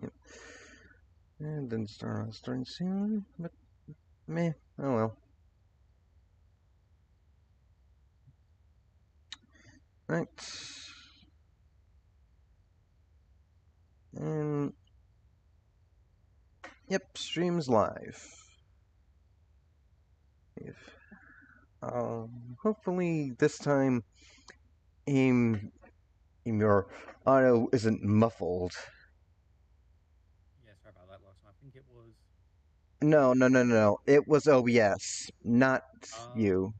Yep. And then starting soon, but meh, oh well. Right. And yep, streams live. If hopefully this time your audio isn't muffled. Yeah, sorry about that last time. I think it was. No. It was OBS, not you.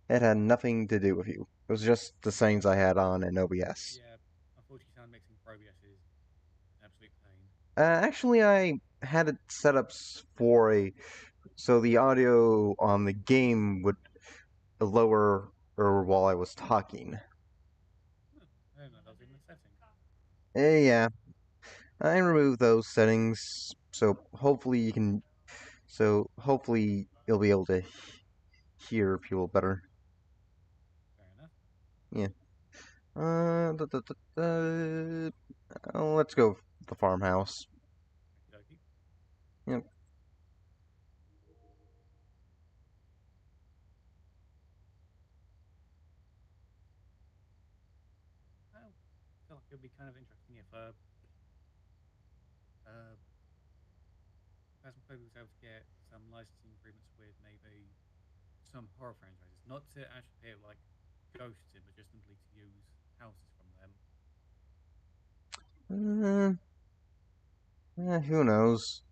It had nothing to do with you. It was just the settings I had on in OBS. Yeah, unfortunately, sound mixing for OBS is an absolute pain. Actually, I had it set up for so the audio on the game would lower or while I was talking. I don't know, that was in the setting. Yeah, I removed those settings, so hopefully you can. So hopefully you'll be able to hear people better. Fair enough. Yeah. Let's go the farmhouse. Okie dokie. Yep. Well, I feel like it would be kind of interesting if uh, Phasmopobia was able to get some licensing agreements with maybe some horror franchises, not to actually appear like ghosts in, but just simply to use houses from them. Who knows?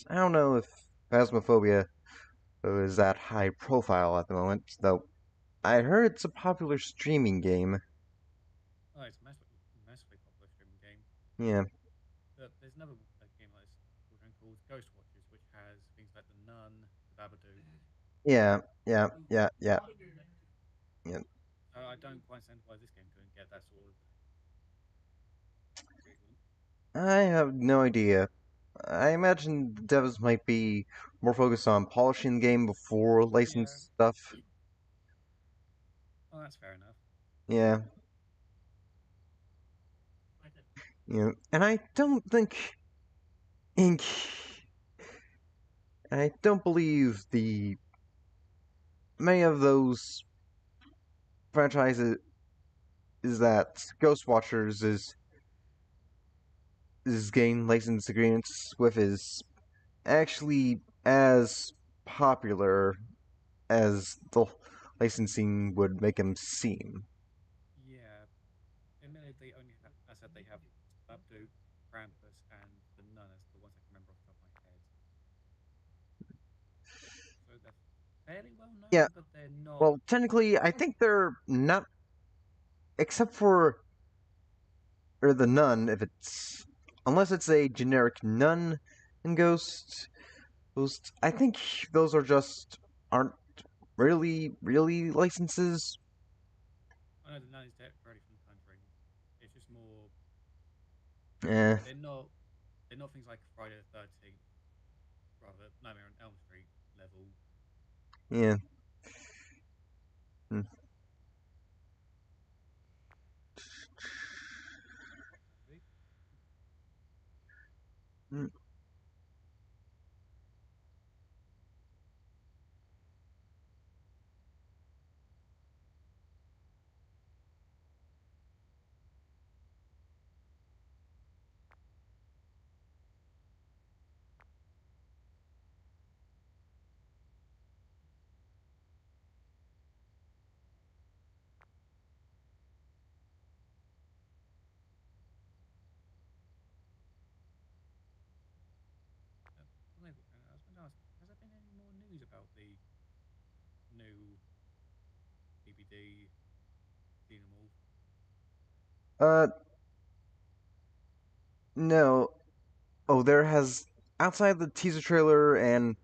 I don't know if Phasmophobia is that high profile at the moment, though I heard it's a popular streaming game. Oh, it's a massively popular streaming game. Yeah. But there's another game like this called Ghost Watchers, which has things like The Nun, The Babadook. Yeah. Yeah. So I don't quite understand why this game couldn't get that sort of treatment. I have no idea. I imagine devs might be more focused on polishing the game before Yeah, licensed stuff. well, that's fair enough. Yeah. And Ink I don't believe the many of those franchises is that Ghost Watchers is getting license agreements with is actually as popular as the licensing would make him seem. Yeah, admittedly, they only have, as I said, they have Babadook, Krampus, and The Nun as the ones I can remember off the top of my head. So they're fairly well Yeah, known, but they're not. well, technically, I think they're not, except for or the nun. If it's unless it's a generic nun in Ghost, I think those are just aren't really licenses. I know The Nun is directly from The Conjuring. It's just more. Eh, They're not. They're not things like Friday the 13th, rather Nightmare on Elm Street level. yeah. Mm. Mm. I was going to ask, has there been any more news about the new DVD Xenomorph? Uh, no. Oh, there has outside the teaser trailer and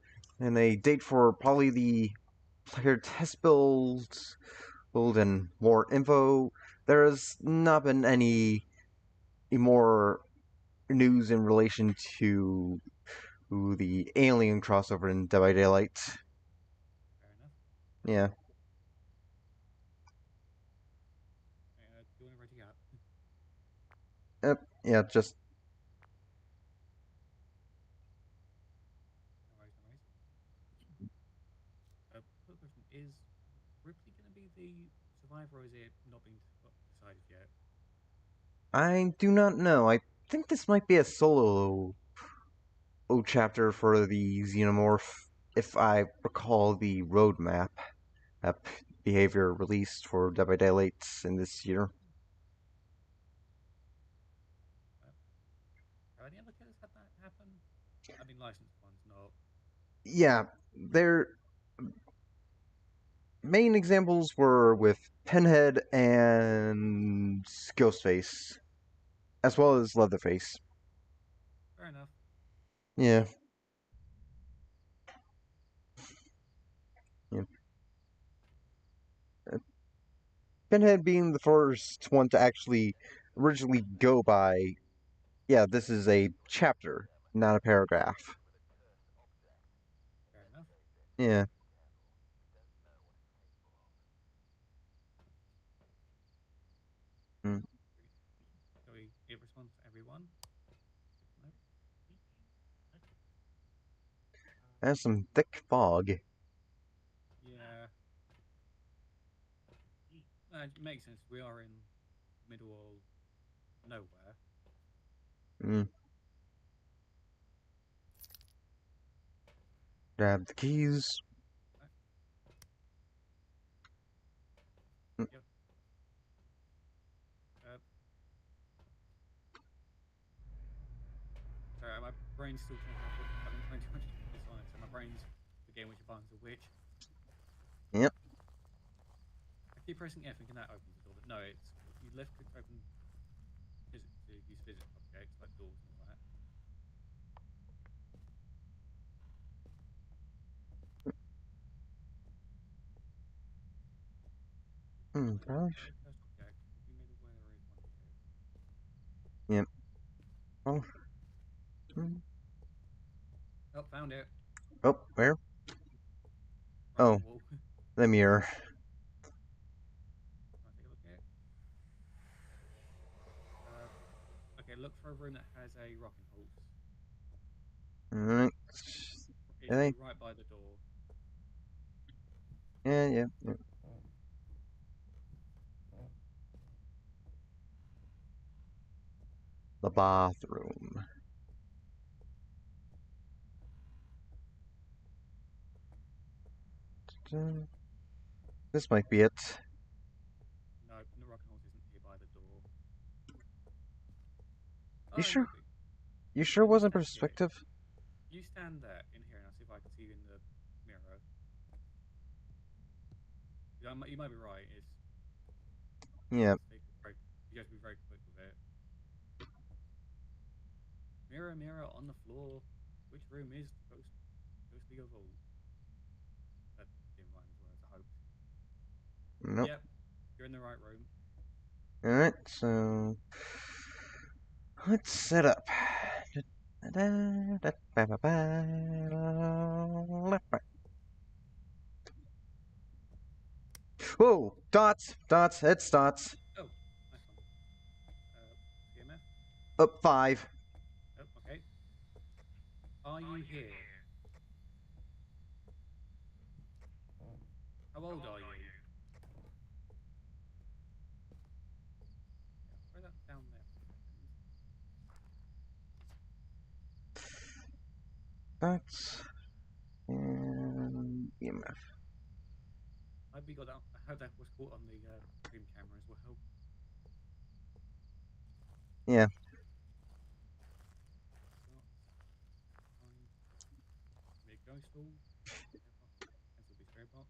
a date for probably the player test build and more info. There has not been any more news in relation to the Alien crossover in Dead by Daylight. Fair enough. Yeah. Do you want to ready up? Yep. Yeah. Just he survive or is it not been decided yet? I do not know. I think this might be a solo chapter for the xenomorph, if I recall the roadmap behavior released for Dead by Daylight in this year. Have any other killers had that happen? I mean, licensed ones, not. Yeah, their main examples were with Pinhead and Ghostface, as well as Leatherface. Fair enough. Yeah. Yeah. Pinhead being the first one to actually originally go by, yeah, this is a chapter, not a paragraph. Fair enough. Yeah. Mm. So it responds to everyone. No? That's some thick fog. Yeah. It makes sense. We are in middle of nowhere. Mm. Grab the keys. Right? Mm. Yep. Uh, sorry, my brain's still trying to put. I've been playing too much this on it, so my brain's forgetting which buttons are which. Yep. I keep pressing F thinking that opens the door, but no, it's you left click to open to use physics objects like doors and all that. Mm, gosh. Very first object. Would be made aware there is one here. Yep. Oh. Mm. Oh, found it. Oh, where? Right on Oh, the wall. the mirror. I'll take a look at it. Okay, look for a room that has a rocking horse. Alright. It should Yeah, be right by the door. yeah. The bathroom. This might be it. No, the rocking horse isn't here by the door. You Oh, it sure? might be. You sure it You wasn't stand here. perspective? You stand there in here, and I'll see if I can see you in the mirror. You might be right. It's Yeah. you have to be very quick with it. Mirror, mirror on the floor. Which room is the ghostly of all? That didn't rhyme as well as I hoped. Nope. Yep, you're in the right room. Alright, so let's set up. Whoa! Dots! Dots! It's dots. Oh, nice one. CMF. Up 5. Oh, okay. Are you here? How old are you? Yeah, throw that down there for a second. Dots. And EMF. I hope you got that. I hope that was caught on the stream camera as well. Yeah. Fine. Be a ghost hall. Cancel the spirit box.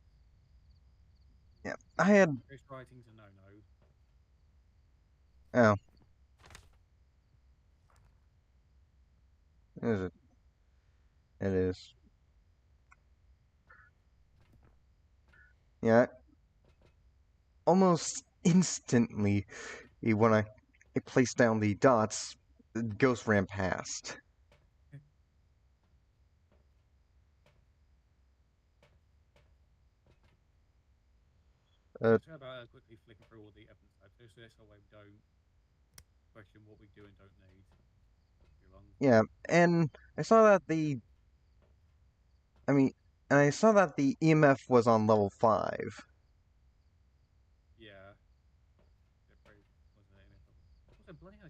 Yeah. I had. Ghost writing's a no-no. Oh. Is it? It is. Yeah. Almost instantly, when I placed down the dots, the ghost ran past. Sorry about quickly flicking through all the evidence types, just so that way we don't question what we do and don't need too long. Yeah, and I saw that the. I mean, and I saw that the EMF was on level 5.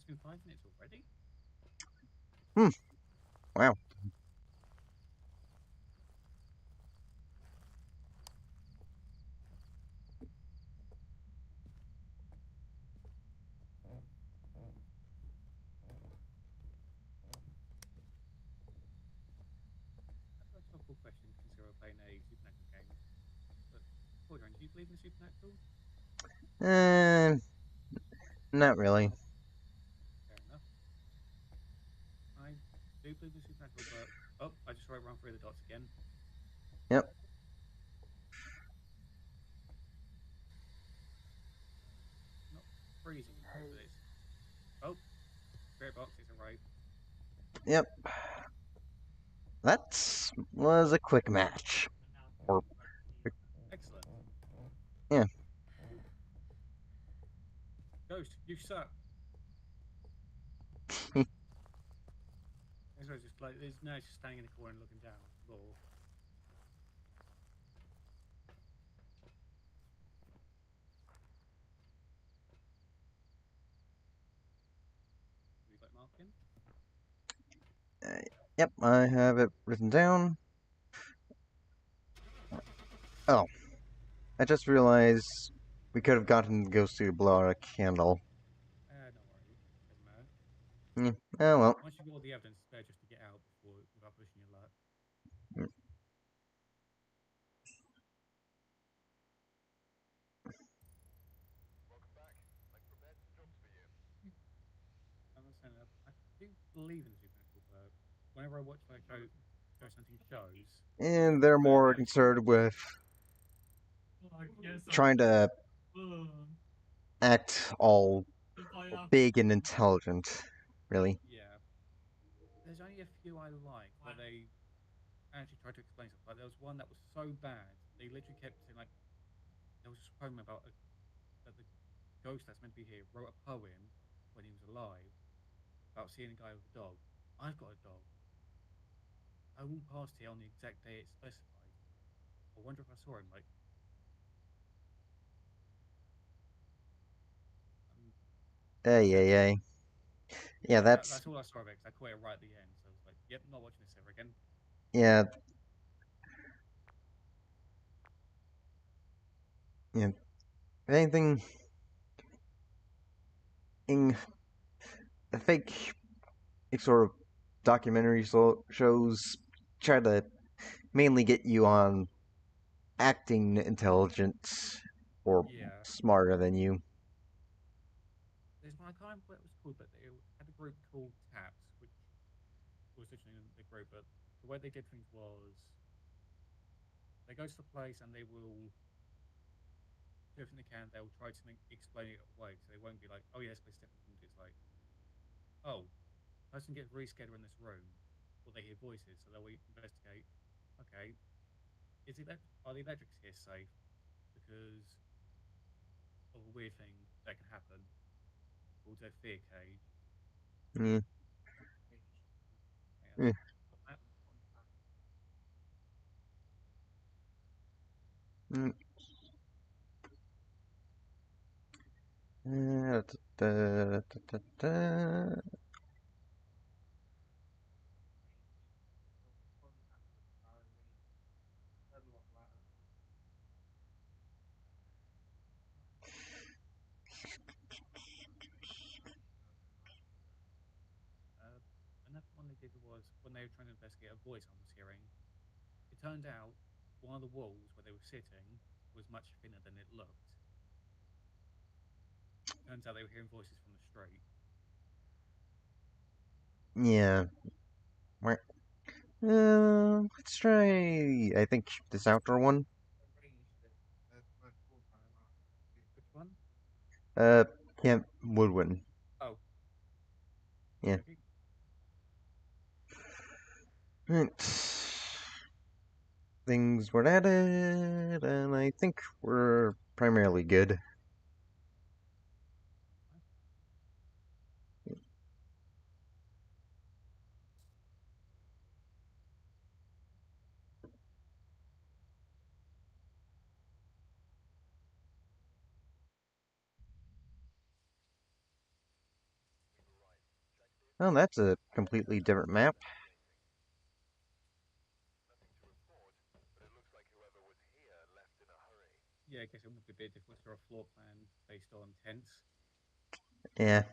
been 5 minutes already. Hmm. Wow. That's a cool question considering we're playing a supernatural game. But, Cauldron, do you believe in the supernatural? Uh, not really. Fair enough. I do believe in the supernatural, but I just wrote run through the dots again. Yep. Not freezing cold, but it's spirit box is arrived. Yep. That was a quick match. Or Excellent. yeah. Ghost, you suck. And so it's just like there's now just standing in the corner and looking down at the floor. Have you got marking? Uh, yep. I have it written down. Oh, I just realized we could have gotten the ghost to blow out a candle. No worries. Doesn't matter. Yeah. Oh well. Once you've got all the evidence, it's better just to get out before without pushing your luck. Mm. I'm not saying that I do believe in the supernatural, but whenever I watch like ghost hunting shows, And they're where more they actually concerned with trying to act all big and intelligent. Really. yeah, there's only a few I like where they actually try to explain stuff. Like there was one that was so bad, they literally kept saying like there was this poem about that the ghost that's meant to be here wrote a poem when he was alive about seeing a guy with a dog. I've got a dog. I walked past here on the exact day it specified. I wonder if I saw him. Like, um, Ay, ay, seriously, ay. Yeah, that's that's all I saw of it because I caught it right at the end. So I was like, yep, not watching this ever again. yeah, yeah. If anything, in the fake sort of documentary shows try to mainly get you on acting intelligent or Yeah, smarter than you. there's one I can't remember what it was called, but they had a group called Taps, which was literally the group. But the way they did things was they go to the place and they will do everything they can. They'll try to explain it away, so they won't be like, "Oh yeah, this place is different." It's like, "Oh, person gets really scared in this room, or they hear voices, so they'll investigate. Okay, are the electrics here safe? Because of a weird thing that can happen called a fear cage. Mm, And mm, mm, da, da, da, da. uh, another one they did was when they were trying to investigate a voice I was hearing. It turned out one of the walls where they were sitting was much thinner than it looked. Turns out they were hearing voices from the street. Yeah. Let's try. I think this outdoor one. Which one? Uh, Camp Woodwind. Oh, Yeah. okay. Right. Things were added, and I think we're primarily good. Oh, that's a completely different map. Yeah, I guess it would be a bit difficult for a floor plan based on tents. Yeah.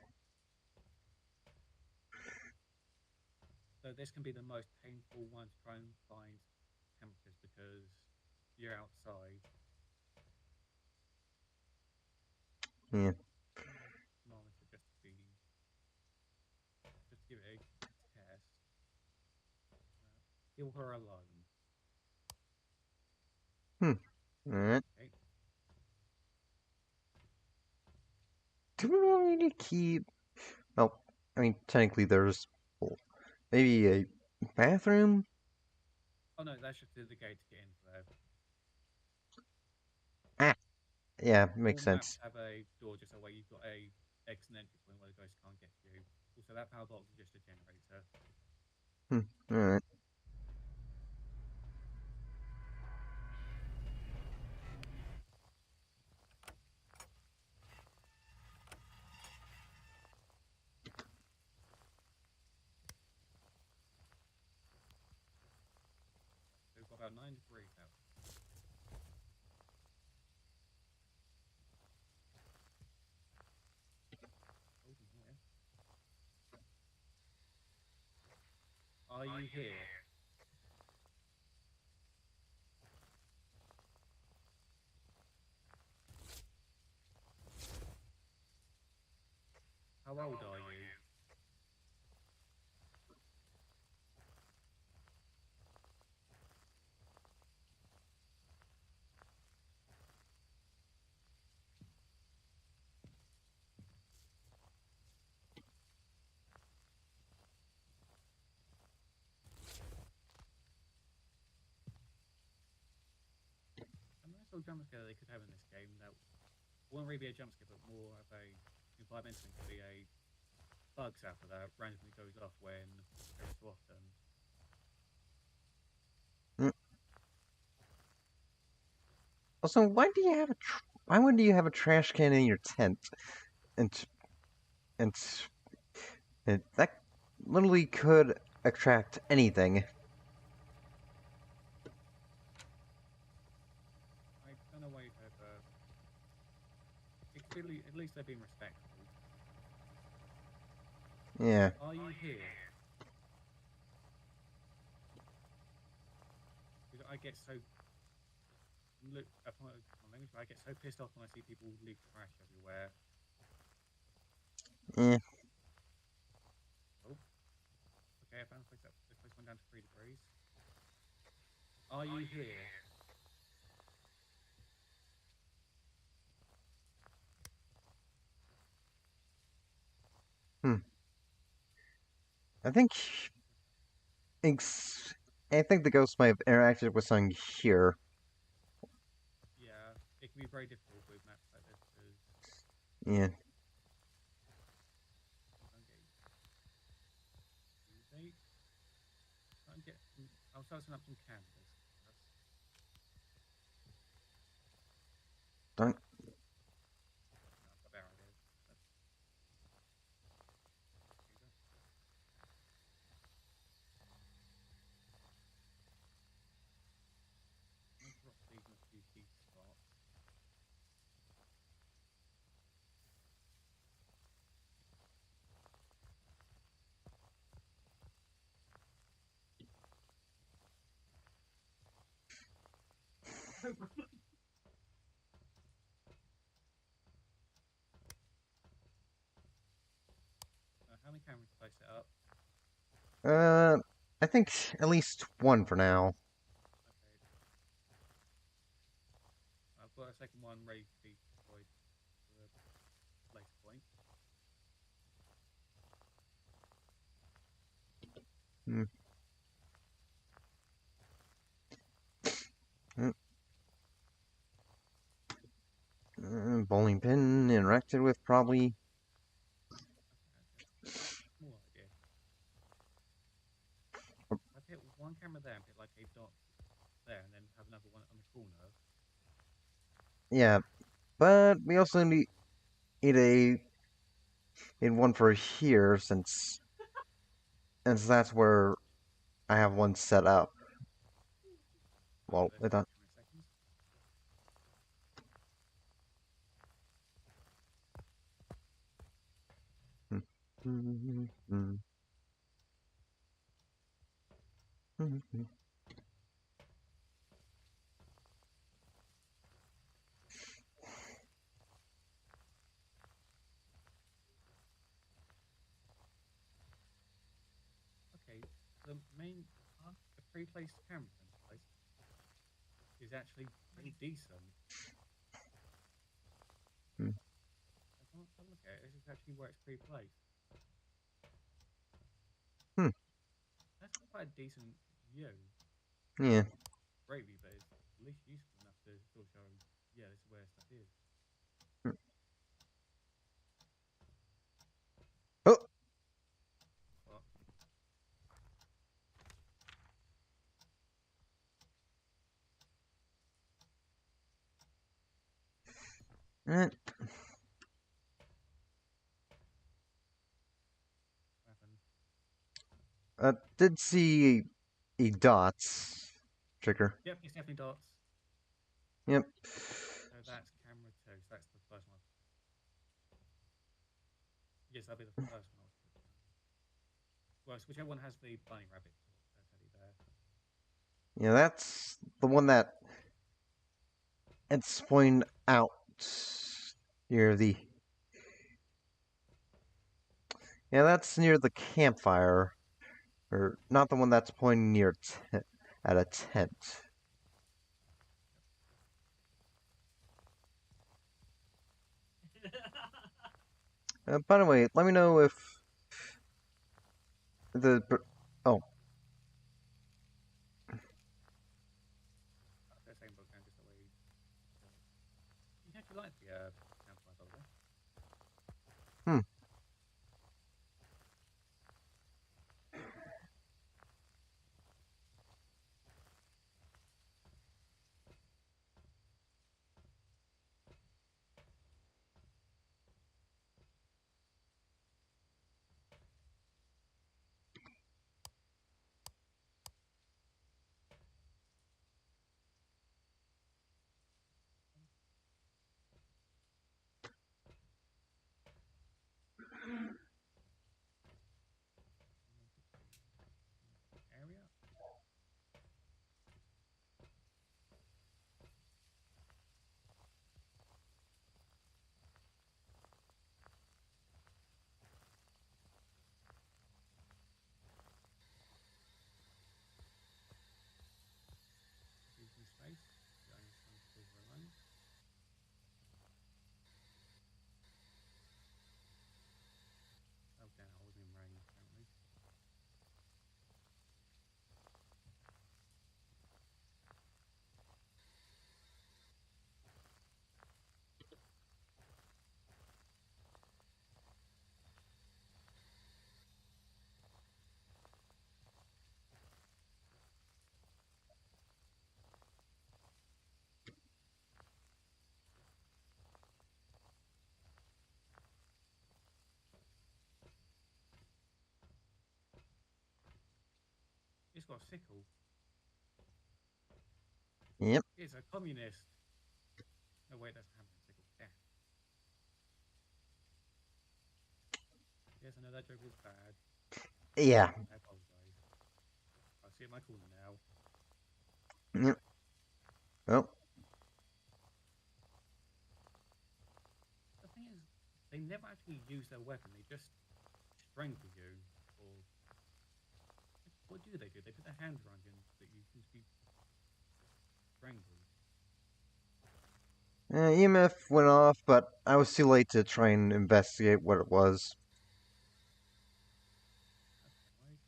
So this can be the most painful one to try and find temperatures because you're outside. Yeah. Thermometer just to give it a test. Kill her alone. Hmm. Alright. Okay. Do we really need to keep... Well, I mean, technically there's maybe a bathroom? Oh no, that's just the gate to get into there. Ah, yeah, All makes maps sense. have a door just so where you've got a exit and entry point where the ghost can't get to you. Also, that power box is just a generator. Hmm. Alright. So we've got about 9 degrees out. Oh, yeah. Are you here? How old are you? A nice little jump scare they could have in this game that won't really be a jump scare, but more of a environmental thing. Could be a bugs after that randomly goes off when every so often. Mm. Also, why would you have a trash can in your tent? And and that literally could attract anything. I don't know why you'd have it could be at least they're being respectful. Yeah. Are you here? Because I get so look upon my language, but I get so pissed off when I see people leave trash everywhere. Eh. Oh, okay, I found a place that this place went down to 3 degrees. Are you here? Hmm. I think I think the ghost might have interacted with something here. Yeah, it can be very difficult with maps like this because Yeah. don't get too deep. Don't get. I'll start setting up some canvas. That's, Don't. no, I've got better ideas. That's, I'm gonna drop these in a few key spots. How many cameras did I set up? Uh, I think at least one for now. Okay, I've got a second one ready to be deployed for a later point. Hmm. Hmm. Bowling pin interacted with probably. Okay, small idea. I've hit one camera there and hit like a dot there, and then have another one on the corner. Yeah, but we also need a one for here since. and so that's where I have one set up. I'll be Well, there it for don't. 2 seconds. Okay, the main the pre-placed camera in this place is actually pretty decent. Have a look at it. This is actually where it's pre-placed. Hmm. That's quite a decent view. Yeah. Great view, but it's at least useful enough to still show, yeah, this is where stuff is. Oh. But Eh, happened. did see a dots trigger. Yep, it's definitely dots. Yep. So that's camera two. So that's the first one. Yes, that'll be the first one I was clicking on. Well, so whichever one has the bunny rabbit teddy bear. Yeah, that's the one that it's pointing out near the. Yeah, that's near the campfire, or not the one that's pointing near at a tent. By the way, let me know if the. Oh, That same book, just the way you actually like the campfire, by the way. hmm. Area. Using space. The only time to call her alone. Oh damn, I wasn't in range apparently. It's got a sickle. Yep. It's a communist. Oh wait, that's a hammer and sickle. Yeah. Yes, I know that joke was bad. Yeah. I apologize. I see it in my corner now. Yep. Oh. The thing is, they never actually use their weapon. They just strangle you, or what do? They put their hands around you, and that you seem to be strangled. EMF went off, but I was too late to try and investigate what it was. That's alright.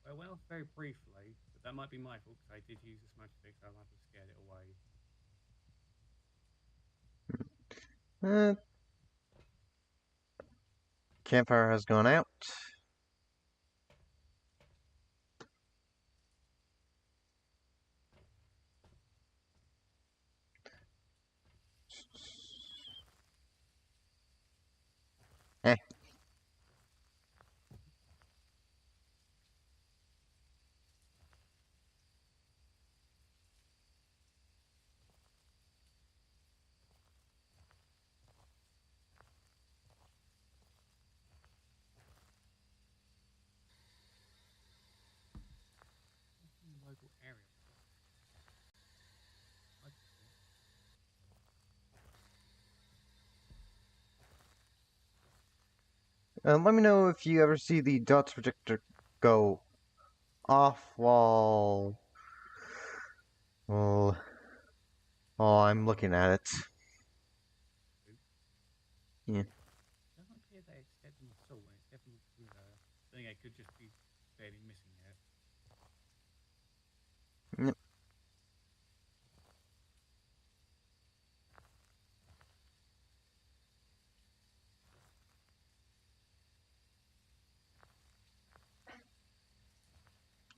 I went off very briefly, but that might be my fault because I did use the smudge stick, so I might have scared it away. Uh, campfire has gone out. Eh. What's in the local area? I could see. Let me know if you ever see the dots projector go off well, while I'm looking at it. Oops. Yeah. It doesn't appear that it's stepped in the salt, and it's definitely through there. I think it could just be barely missing it. Yep.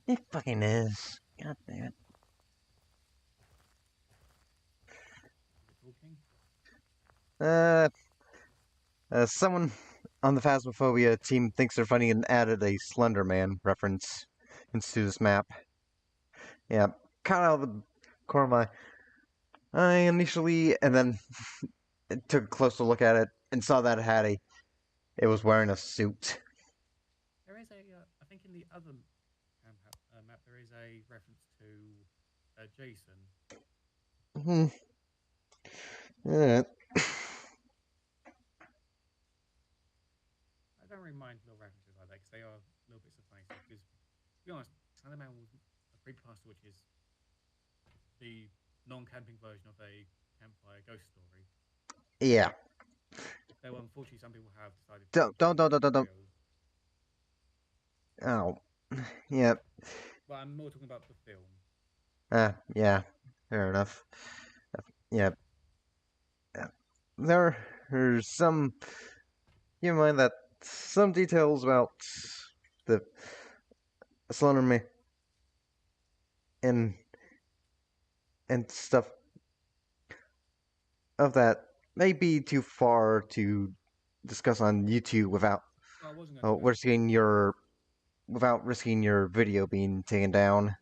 It fucking is. God damn it. Is it talking? Uh, someone on the Phasmophobia team thinks they're funny and added a Slender Man reference into this map. Yeah, caught out of the corner of my eye initially, and then took a closer look at it and saw that it was wearing a suit. There is a, I think in the other map, there is a reference to Jason. Hmm. Yeah. I don't really mind little references like that because they are little bits of funny stuff. Because to be honest, Slenderman was a creepypasta, which is the non-camping version of a campfire ghost story. Yeah. Though unfortunately, some people have decided to Don't. real. Oh. Yeah. But I'm more talking about the film. Yeah. Fair enough. Yeah. There's some. You mind that some details about the Slenderman and stuff of that may be too far to discuss on YouTube Well, I wasn't going to do that. risking your video being taken down.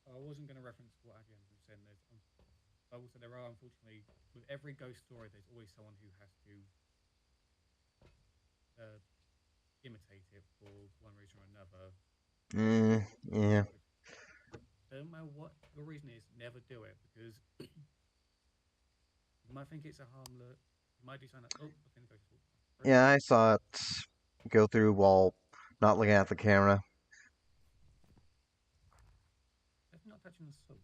I wasn't going to reference what again was saying. I will say there are unfortunately with every ghost story, there's always someone who has to uh, imitate it for one reason or another. Yeah. No matter what your reason is, never do it because you might think it's a harmless. You might do something like, oh, I think the ghost walked. Yeah, I saw it go through while not looking at the camera. Definitely not touching the salt.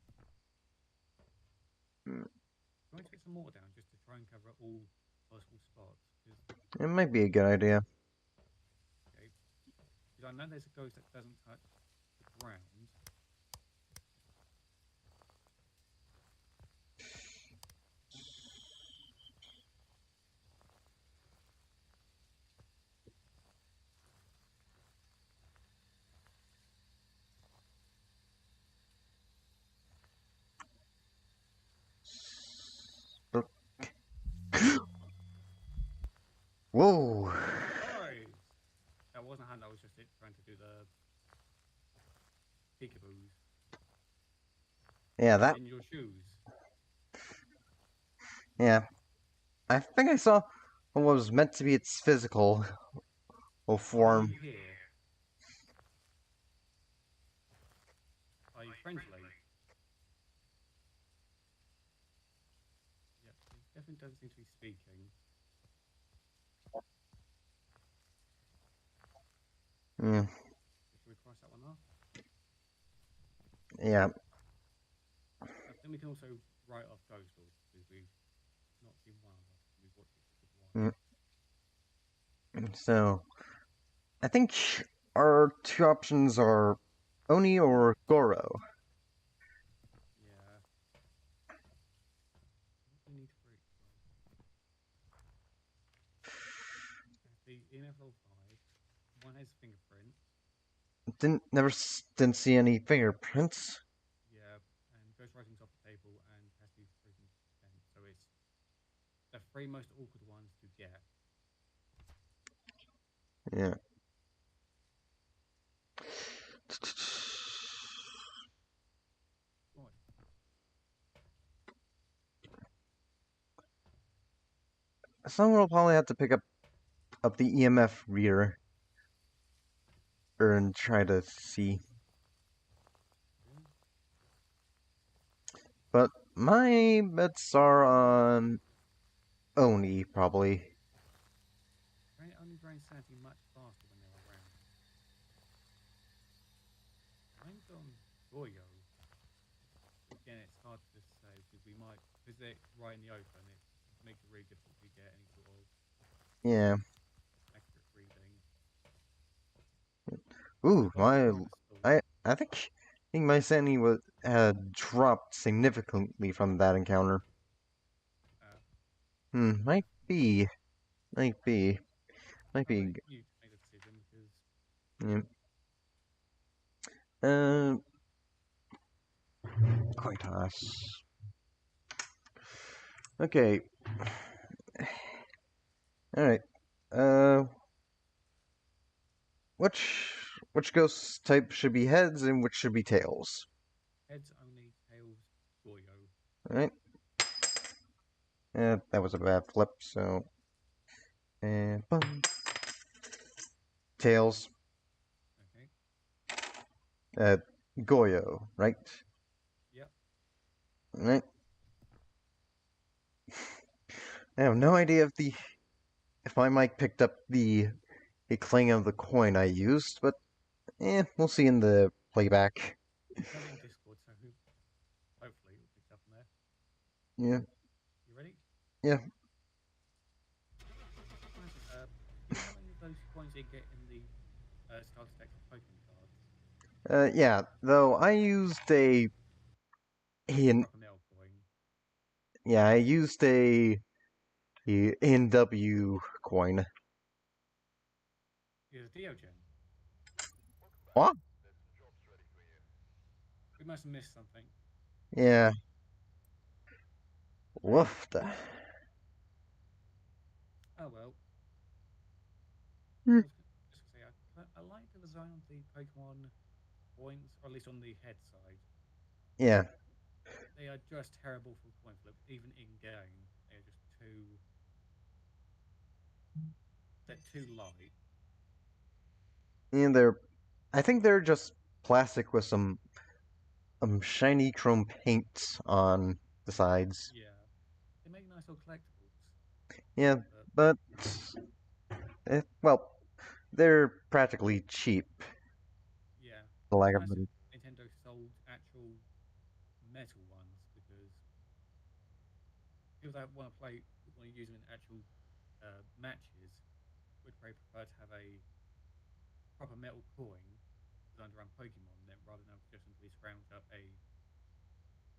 Mm. I'm going to get some water down just to try and cover all possible spots. It might be a good idea. Okay, because I know there's a ghost that doesn't touch the ground. Whoa. Surprise! That wasn't a hand. That was just it trying to do the peekaboos. Yeah, that. In your shoes. Yeah, I think I saw what was meant to be its physical What are form. you here? Are you friendly? Yep, it definitely doesn't seem to be speaking. Mm, Should we cross that one off? yeah. Then we can also write off Ghost Stories because we've not seen one of them. We've watched it just once. So, I think our two options are Oni or Goro. Yeah. What do we need for each one? The EMF level 5. One has fingerprints. Didn't see any fingerprints. Yeah. And ghost writing's off the table and has to be frozen defense. So it's the three most awkward ones to get. Yeah. Right. Someone will probably have to pick up the EMF reader and try to see. Yeah. But my bets are on Oni, probably. They only drain sanity much faster when they're around. Mine's on Goyo. Again, it's hard to say because we might, because they're right in the open, it makes it really difficult to get any sort of Yeah. accurate reading. Ooh, So both of them are on the stall. I think my sanity had dropped significantly from that encounter. Uh, Might be, might be, might I'll be. let you make the decision because Yeah. Uh, coin toss. Okay. All right. Uh, which ghost type should be heads and which should be tails? heads only, tails Goyo. All right. That was a bad flip. So, and boom. Tails. Okay. Uh, Goyo, right? Yep. All right. I have no idea if my mic picked up the clang of the coin I used, but we'll see in the playback. It's only in Discord, so hopefully it'll pick up from there. Yeah, You ready? yeah. Imagine, do you know how many of those coins you get in the starter deck for Pokemon cards? Yeah. Though I used a Proper metal coin. yeah, I used a NW coin. Is a Deogen. What? We must have missed something. Yeah. Woof. Oh well. Hmm. I was just gonna say I like the design of the Pokemon coins, or at least on the head side. Yeah. They are just terrible for coin flip, even in game. They are just too they're too light. And they're, I think they're just plastic with some shiny chrome paint on the sides. Yeah. They make nice little collectibles. Yeah, But but well, they're practically cheap. yeah. For It'd lack be of nice if a Nintendo sold actual metal ones because people that want to play want to use them in actual matches would very prefer to have a proper metal coin designed around Pokemon then rather than just simply scrounge up a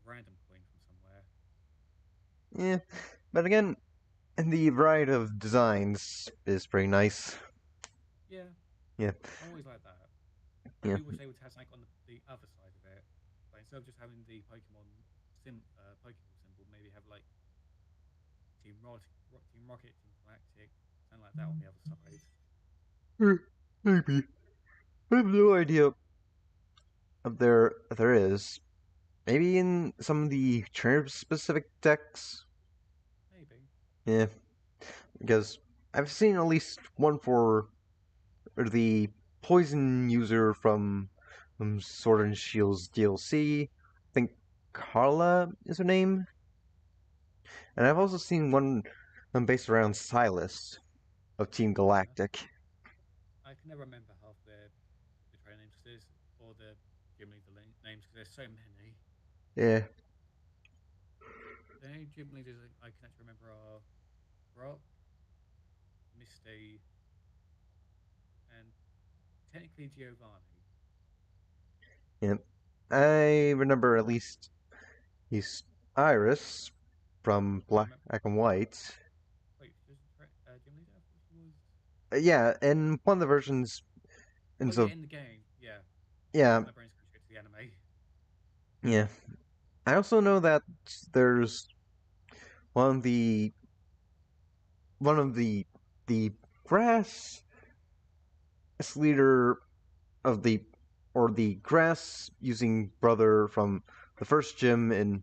random coin from somewhere. yeah, but again, the variety of designs is pretty nice. Yeah, Yeah, I always like that. I yeah. do wish they would have something on the other side of it. Like instead of just having the Pokeball symbol, maybe have like Team Rocket, Team Galactic, something like that on the other side. Maybe. I have no idea if there is. Maybe in some of the trainer specific decks. Maybe. Yeah, because I've seen at least one for the poison user from Sword and Shield's DLC. I think Carla is her name. And I've also seen one based around Silas of Team Yeah. Galactic. I can never remember half the trainer names or the gym leader names because there's so many. Yeah. The only gym leaders I can actually remember are Brock, Misty, and technically Giovanni. Yeah, I remember at least he's Iris from I Black remember. and White. Wait, she was gym leader. I thought she was. Yeah, in one of the versions, Oh and yeah, so in the game. Yeah, yeah, my brain's going straight to the anime. yeah. I also know that there's one of the one of the grass leader of the or the grass using brother from the first gym in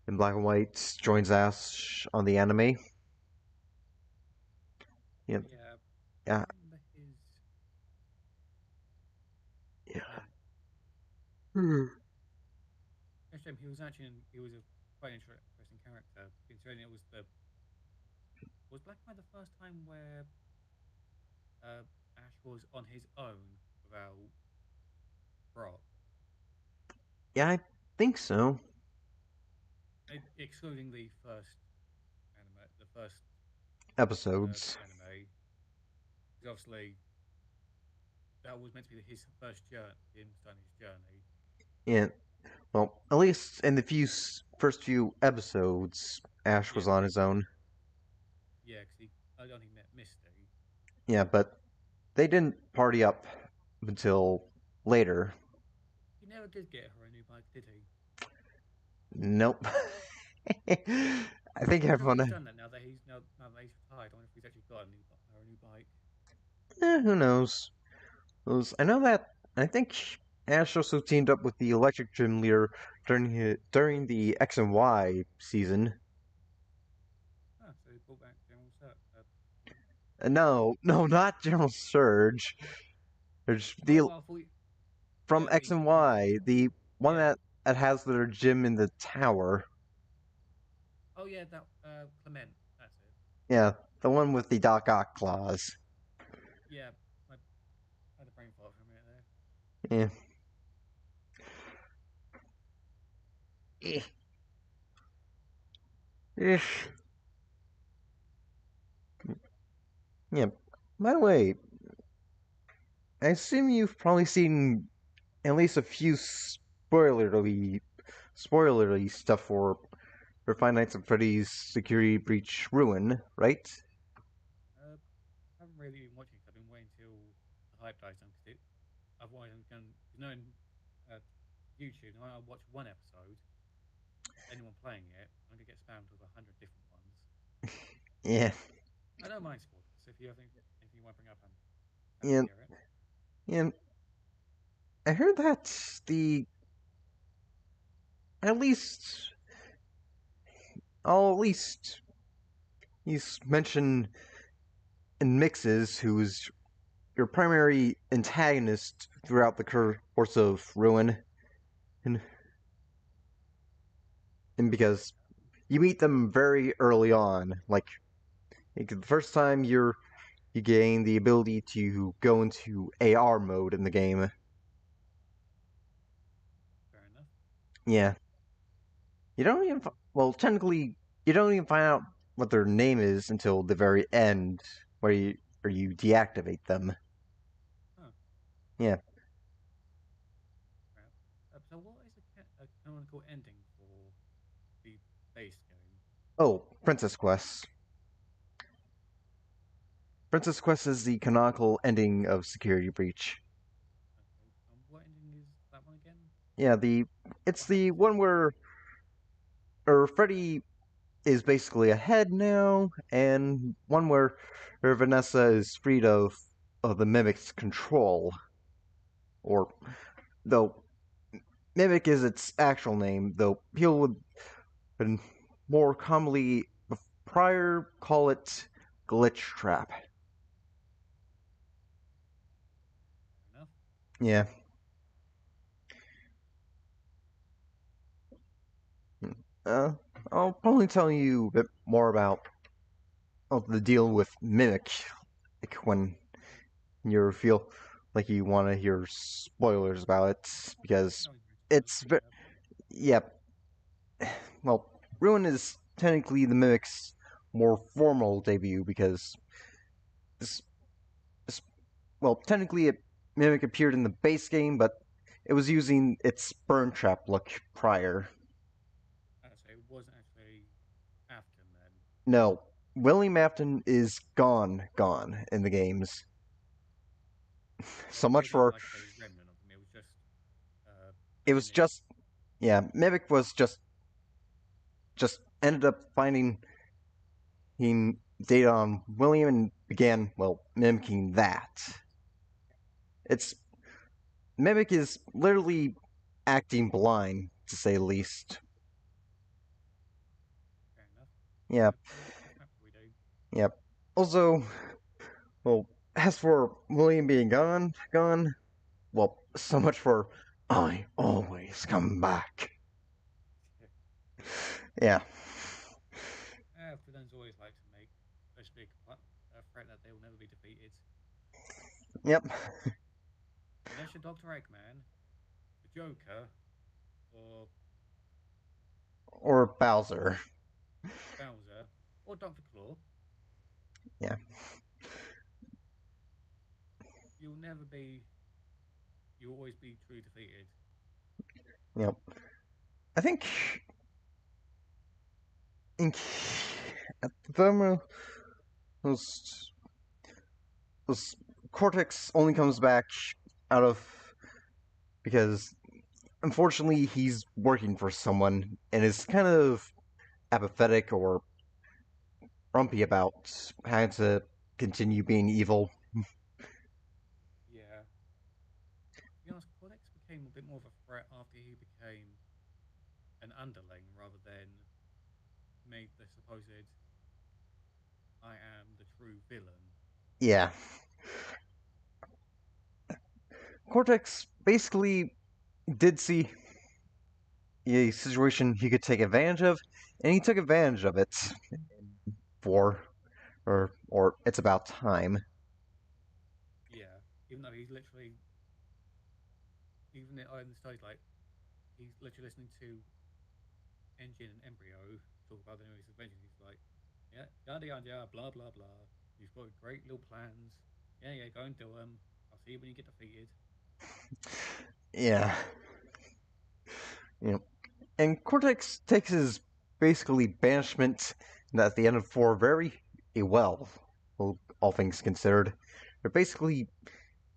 Black and White joins Ash on the anime. Yeah, Yeah, I yeah, don't remember his yeah. name. Hmm. Next time he was actually he was a quite interesting character, considering it was the was Black Knight the first time where Ash was on his own without Brock, Yeah, I think so. excluding the first anime, the first Episodes. anime. Because obviously that was meant to be his first journey, him starting his journey. Yeah. Well, at least in the first few episodes, Ash was Yeah, on his own. yeah, because he I don't think he met Misty. Yeah, but they didn't party up until later. He never did get her a new bike, did he? Nope. I think I wonder if he's everyone. done that now that he's retired. I wonder if he's actually got her a new bike. Who knows? I know that. I think Ash also teamed up with the Electric Gym Leader during the X and Y season. Ah, so he brought back General Sir. No, no, not General Surge. There's the Oh, I thought. from Yeah, X the and one. Y, the one Yeah. that has their gym in the tower. Oh, yeah, that Clement. That's it. Yeah, the one with the Doc Ock claws. Yeah, I had a brain fart for a minute there. Yeah. Eh, eh. Yeah. By the way, I assume you've probably seen at least a few spoilerly stuff for Five Nights at Freddy's Security Breach Ruin, right? Uh, I haven't really been watching because I've been waiting till the hype dies down because otherwise I'm going to, knowing uh, YouTube, when I watch one episode, anyone playing it, I'm going to get spammed with 100 different ones. Yeah, I don't mind spoilers. If you have anything you want to bring up, I'm happy yeah, to hear it. yeah. I heard that the at least at least he's mentioned in Mixes, who's your primary antagonist throughout the course of Ruin, and, and because you meet them very early on, like the first time you gain the ability to go into AR mode in the game. Fair enough. Yeah, you don't even well technically you don't even find out what their name is until the very end, where you deactivate them. Huh. Yeah. Crap. So, what is a canonical ending for the base game? Oh, Princess Quest. Princess Quest is the canonical ending of Security Breach. Okay. What ending is that one again? Yeah, the it's What the happens in one it? where Freddy is basically ahead now, and one where Vanessa is freed of the Mimic's control. Or though Mimic is its actual name, though people would more commonly prior call it Glitch Trap. Fair enough. Yeah. Uh, I'll probably tell you a bit more about the deal with Mimic, like when you feel like you want to hear spoilers about it, because No one's going to spoil it's it. Yeah. yep. Well, Ruin is technically the Mimic's more formal debut because this, this well, technically Mimic appeared in the base game, but it was using its burn trap look prior. So it wasn't actually Afton then. No, William Afton is gone in the games. So So it much wasn't for like a remnant of him. It was just a it was mimic. just yeah. Mimic was just ended up finding he data on William and began mimicking that. It's Mimic is literally acting blind to say the least. Fair enough. Yeah, Which map do we do? yep. Also, well, as for William being gone, well, so much for I always come back. Yeah. Villains always like to make such big a threat that they will never be defeated. Yep. Unless you're Dr. Eggman, the Joker, or Or Bowser. Bowser, or Dr. Claw, Yeah. you'll never be. You'll always be truly defeated. Yep. I think in at the time was was Cortex only comes back out of because unfortunately he's working for someone and is kind of apathetic or grumpy about having to continue being evil. Yeah. To be honest, Cortex became a bit more of a threat after he became an underling rather than made the supposed I am the true villain. Yeah. Cortex basically did see a situation he could take advantage of, and he took advantage of it for or it's about time. Yeah. Even though he's literally, even in the studies, like, he's literally listening to Engine and Embryo talk about the newest adventures. He's like, yeah, yada yada yada, blah blah blah. You've got great little plans. Yeah, yeah, go and do them. I'll see you when you get defeated. Yeah. You know, and Cortex takes his basically banishment at the end of 4 very well, all things considered. They're basically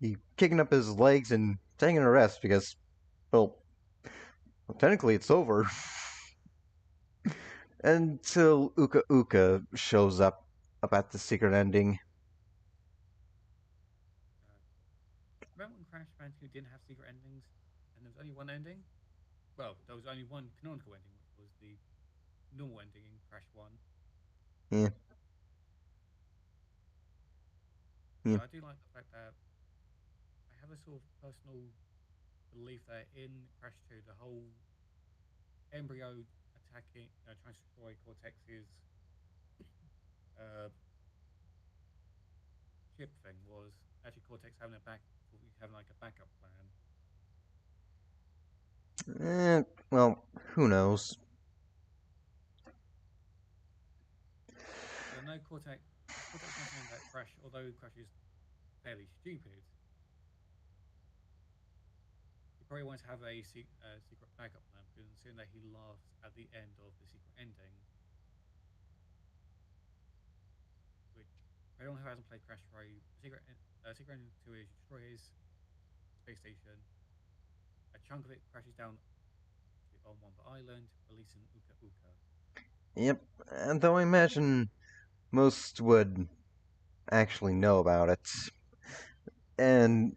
he kicking up his legs and taking a rest because, well, technically it's over. Until Uka Uka shows up at the secret ending. Uh, Remember when Crash Bandicoot didn't have secret endings, and there was only one ending? Well, there was only one canonical ending, which was the normal ending in Crash One. Yeah, yeah, So I do like the fact that I have a sort of personal belief that in Crash Two, the whole embryo attacking, trying to destroy Cortex's uh, chip thing was actually Cortex having like a backup plan. well, who knows? Because I know Cortex, because Cortex mentioned that Crash, although Crash is fairly stupid, he probably wants to have a secret backup plan. Because seeing that he laughs at the end of the secret ending, which for anyone who hasn't played Crash 3, secret ending 2 is you destroy his space station, a chunk of it crashes down on one island, releasing Uka Uka. Yep. And though I imagine most would actually know about it, and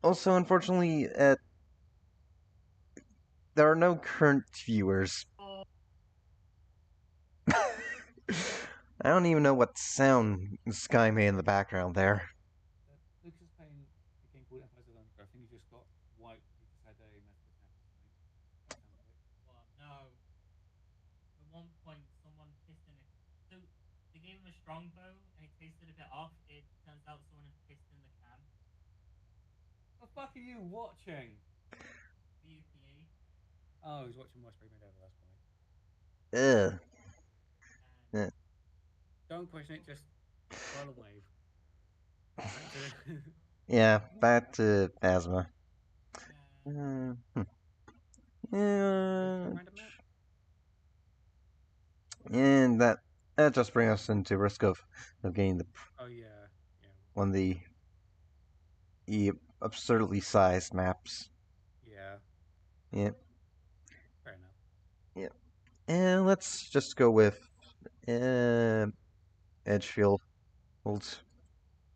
also unfortunately, there are no current viewers. I don't even know what sound Sky made in the background there. Lucas is playing a game called Empires of Underground. I think he just got wiped. He just had a massive attack or something. That sounds like. Well, no. At one point, someone pissed in a. So they gave him a strongbow, and it tasted a bit off. It turns out someone had pissed in the can. What the fuck are you watching? VUPE. Oh, he's watching my stream endeavor. That's why. Ugh. And Eh. Don't question it. Just roll and wave. Back to Yeah, back to Phasma. yeah, Hmm. Go And, random map. and that just brings us into risk of getting Oh yeah, yeah, one of the absurdly sized maps. yeah. Yeah, Fair enough. yeah. And let's just go with uh, Edgefield.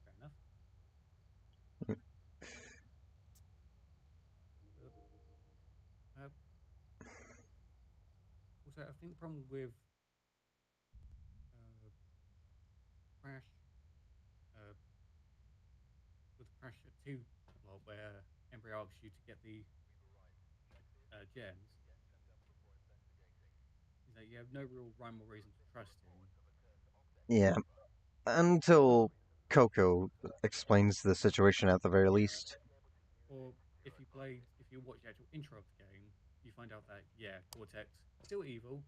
Fair enough. Uh, also, I think the problem uh, Crash uh, with Crash 2 well, where Embryo asks you to get the gems is that you have no real rhyme or reason to trust him. Yeah, until Coco explains the situation at the very Yeah. least. Or if you watch the actual intro of the game, you find out that yeah, Cortex still evil,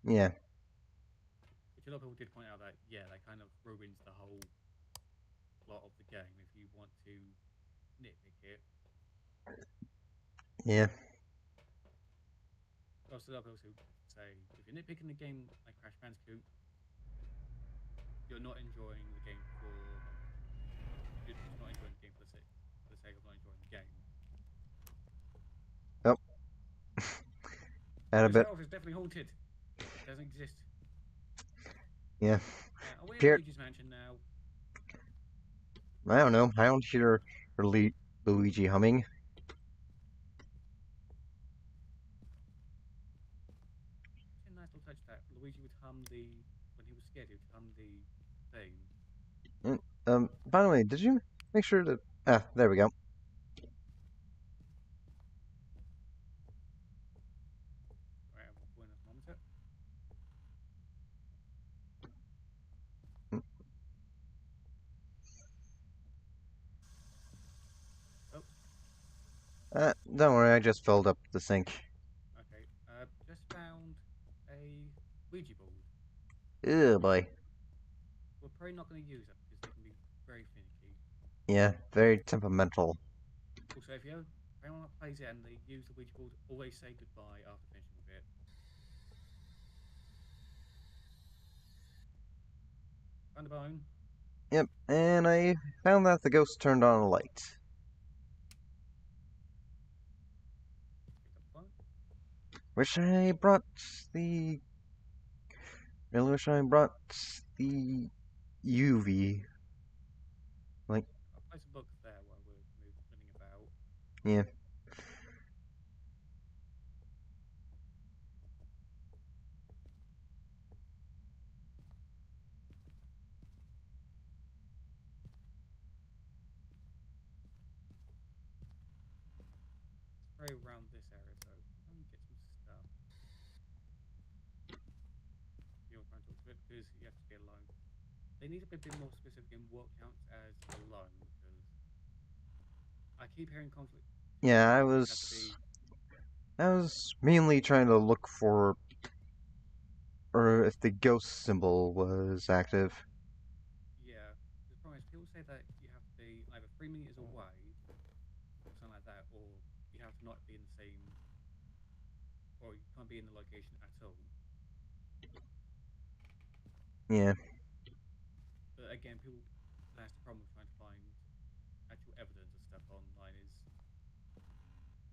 Yeah, which a lot of people did point out that yeah, that kind of ruins the whole plot of the game if you want to nitpick it. yeah, Also, a lot of people say if you're nitpicking the game like Crash Bandicoot, you're not enjoying the game you're just not enjoying the game for the sake of not enjoying the game. oh, add a This bit. house is definitely haunted. It doesn't exist. Yeah, Are we in Pierre, Luigi's mansion now? I don't know. I don't hear Luigi humming. It's a nice little touch that Luigi would hum when he was scared, he would hum the theme. By the way, did you make sure to? Ah, there we go. Right, have a buenos momento. Oh, Don't worry, I just filled up the sink. okay. Just found a Ouija board. Ew, boy. We're probably not going to use it because they can be very finicky. Yeah, very temperamental. Also, if anyone that plays it and they use the Ouija board, always say goodbye after finishing with it. Found a bone. Yep, and I found that the ghost turned on a light. Picked up a bone. Wish I brought the. Really wish I brought the UV. Like, I'll place a book there while we're moving about. yeah. It's very around this area, so let me get some stuff. You're trying to talk to it because you have to be alone. They need to be a bit more specific in what counts as alone because I keep hearing conflict. Yeah, I Conflicting. It has to was. be I was mainly trying to look for. Or if the ghost symbol was active. yeah. The problem is people say that you have to be either 3 meters away or something like that, or you have to not be in the same, or you can't be in the location at all. Yeah. But again, that's the problem with trying to find actual evidence of stuff online is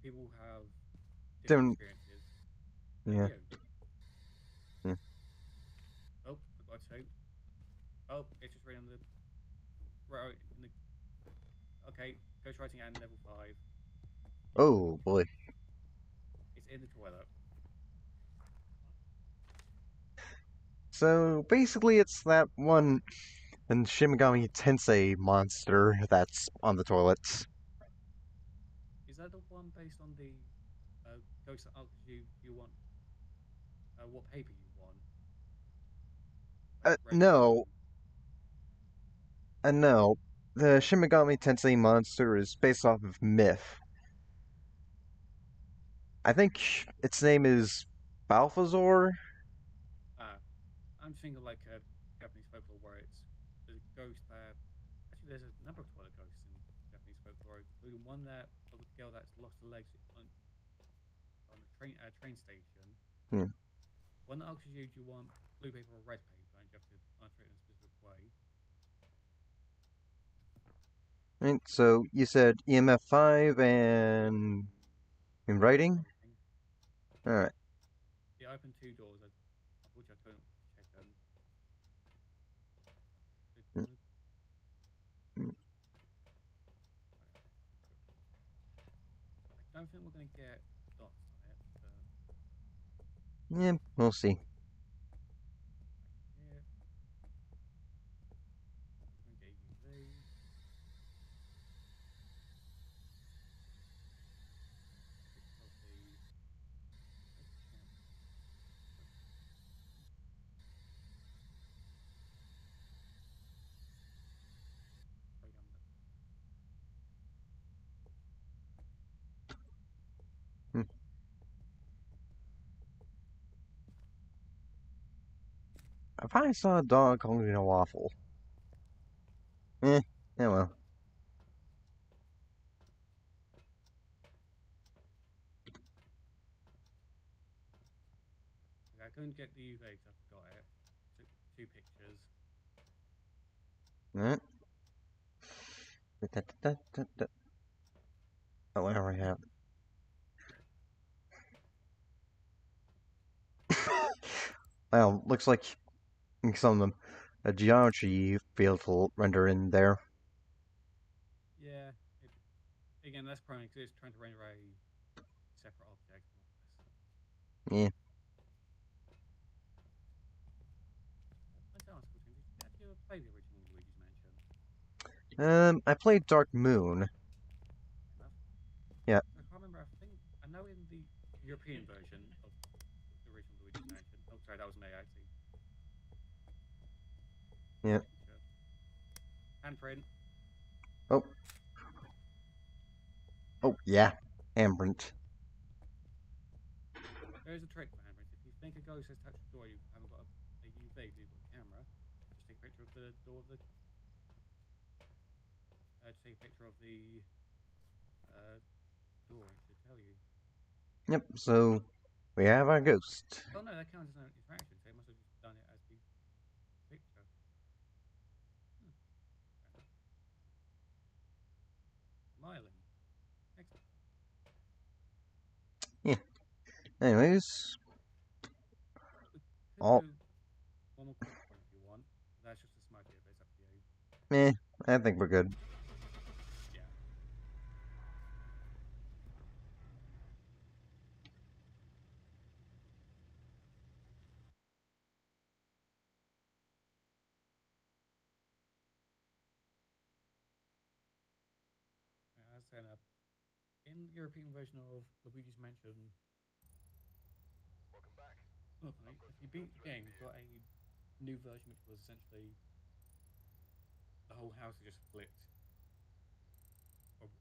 people have different Different. experiences than Yeah. you. Yeah. Oh, I got two. Oh, it's just right on the right in the. Okay, ghost writing and level 5. Oh, boy. It's in the toilet. So basically, it's that one and Shimigami Tensei monster that's on the toilets. Is that the one based on the ghost that asks you want what paper you want, like red or No, blue? no. The Shimigami Tensei monster is based off of myth. I think its name is Balthazar. Ah, I'm thinking like a Japanese folklore where it's there's a ghost that actually there's a number of toilet ghosts in Japanese folklore, including one that girl that's lost her legs on a train station. Hmm. One asks you, do you want blue paper or red paper, and you have to answer it in a specific way. Right, so you said EMF 5 and in writing? Alright. Yeah, I opened 2 doors. Unfortunately, I couldn't check them. I don't think we're going to get dots on it, but Yeah, we'll see. here we're going to get UV. Picture of the way down the Hmm. If I saw a dog holding a waffle. Yeah, well. Okay, I couldn't get the UV because I forgot it. Took 2 pictures. Alright. Oh, whatever I have. Well, looks like some of them a geometry field will render in there. Yeah, again, that's probably because it's trying to render a separate object, more or less. Yeah. Let's ask, did you actually ever play the original Luigi's Mansion? I played Dark Moon. Enough. Yeah. I can't remember. I know in the European version of the original Luigi's Mansion. Oh, sorry, that was me actually. Yeah. Sure. Handprint. Oh. Oh, yeah. Ambrent. There's a trick for handprints. If you think a ghost has touched the door, you haven't got a UV, but you've got a camera. Just take a picture of the door of the. Just take a picture of the door. It should tell you. Yep, so we have our ghost. Oh no, that counts as an interaction. So it must have just done it as the picture. Hmm. Smiling. Excellent. Yeah. Anyways, We could all do one more quick one if you want. That's just a smudge it, but it's up to you. meh. I think we're good. Yeah. As I said, in the European version of Luigi's Mansion, okay, if you beat the game, you've got a new version which was essentially the whole house is just flipped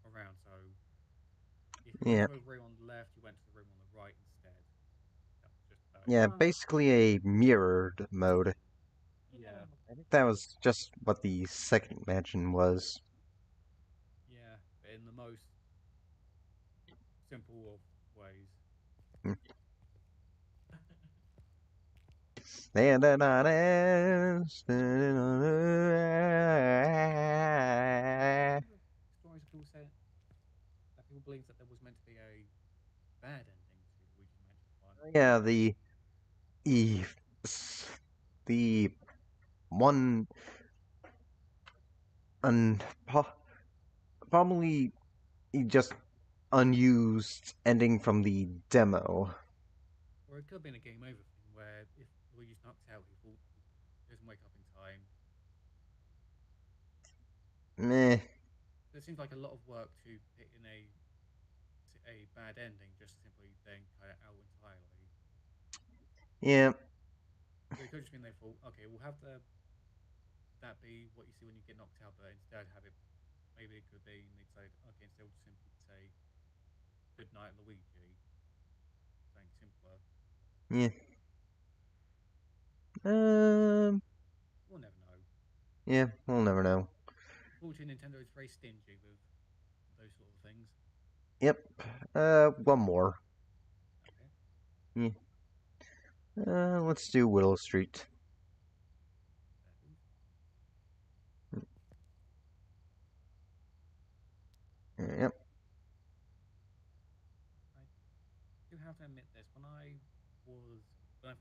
around. So if you went Yeah. to a room on the left, you went to the room on the right instead. That was just about it. Yeah, basically a mirrored mode. Yeah, I think that was just what the second mansion was. yeah, but in the most simple of ways. Hmm. And then Stories of people say that people believe that there was meant to be a bad ending to Luigi's Mansion 1. yeah, the the one un probably just unused ending from the demo. Or it could have been a game over thing where if Luigi's knocked out, he doesn't wake up in time. Meh. There seems like a lot of work to put in a bad ending just to simply then cut it out entirely. Yeah. So it could just mean they thought, okay, we'll have that be what you see when you get knocked out, but instead have it. Maybe it could be, and they decided, okay, instead we'll just simply say good night, Luigi. Something simpler. Yeah. We'll never know. Yeah, we'll never know. Unfortunately, Nintendo is very stingy with those sort of things. Yep. One more. Okay. Let's do Willow Street. Yep. I do have to admit this. When I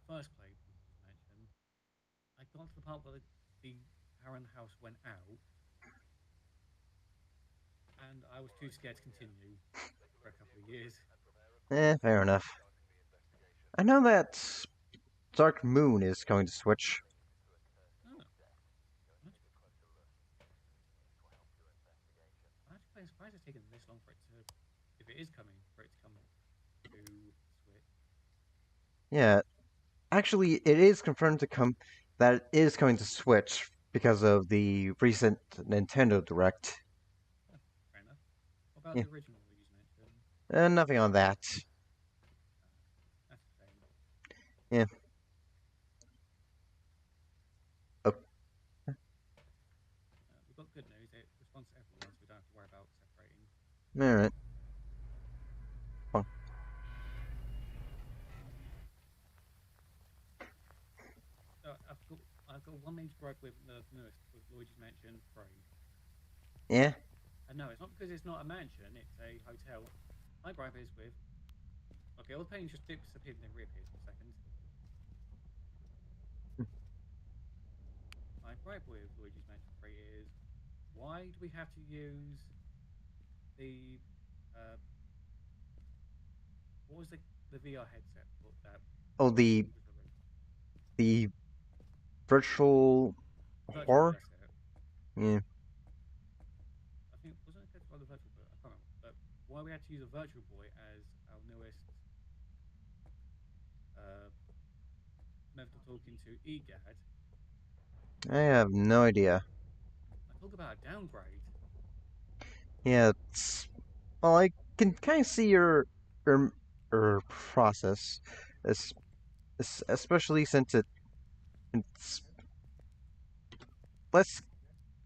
first played Luigi's Mansion, I got to the part where the power in the house went out, and I was too scared to continue for a couple of years. Fair enough. I know that Dark Moon is going to switch. Oh, I'm actually surprised it's taken this long for it to, if it is coming, for it to come to Switch. Yeah, actually, it is confirmed to come that it is going to switch because of the recent Nintendo Direct. Oh, fair enough. What about Yeah. the original Luigi's Mansion? Nothing on that. That's a shame. Yeah. Oh, We've got good news. It responds to everyone, so we don't have to worry about separating. alright. I've got one major gripe with the newest, with Luigi's Mansion 3. Yeah. And no, it's not because it's not a mansion, it's a hotel. My gripe is with. Okay, all the paintings just disappeared and then reappeared for a second. My gripe with Luigi's Mansion 3 is why do we have to use the. What was the VR headset that Oh, the was released? the virtual Virtual Boy, horror. that's it. Yeah. I think wasn't it called the Virtual Boy? I can't remember. But why we had to use a Virtual Boy as our newest uh, method of talking to EGAD? I have no idea. I talk about a downgrade. Yeah. Well, I can kind of see your process, es- especially since it's less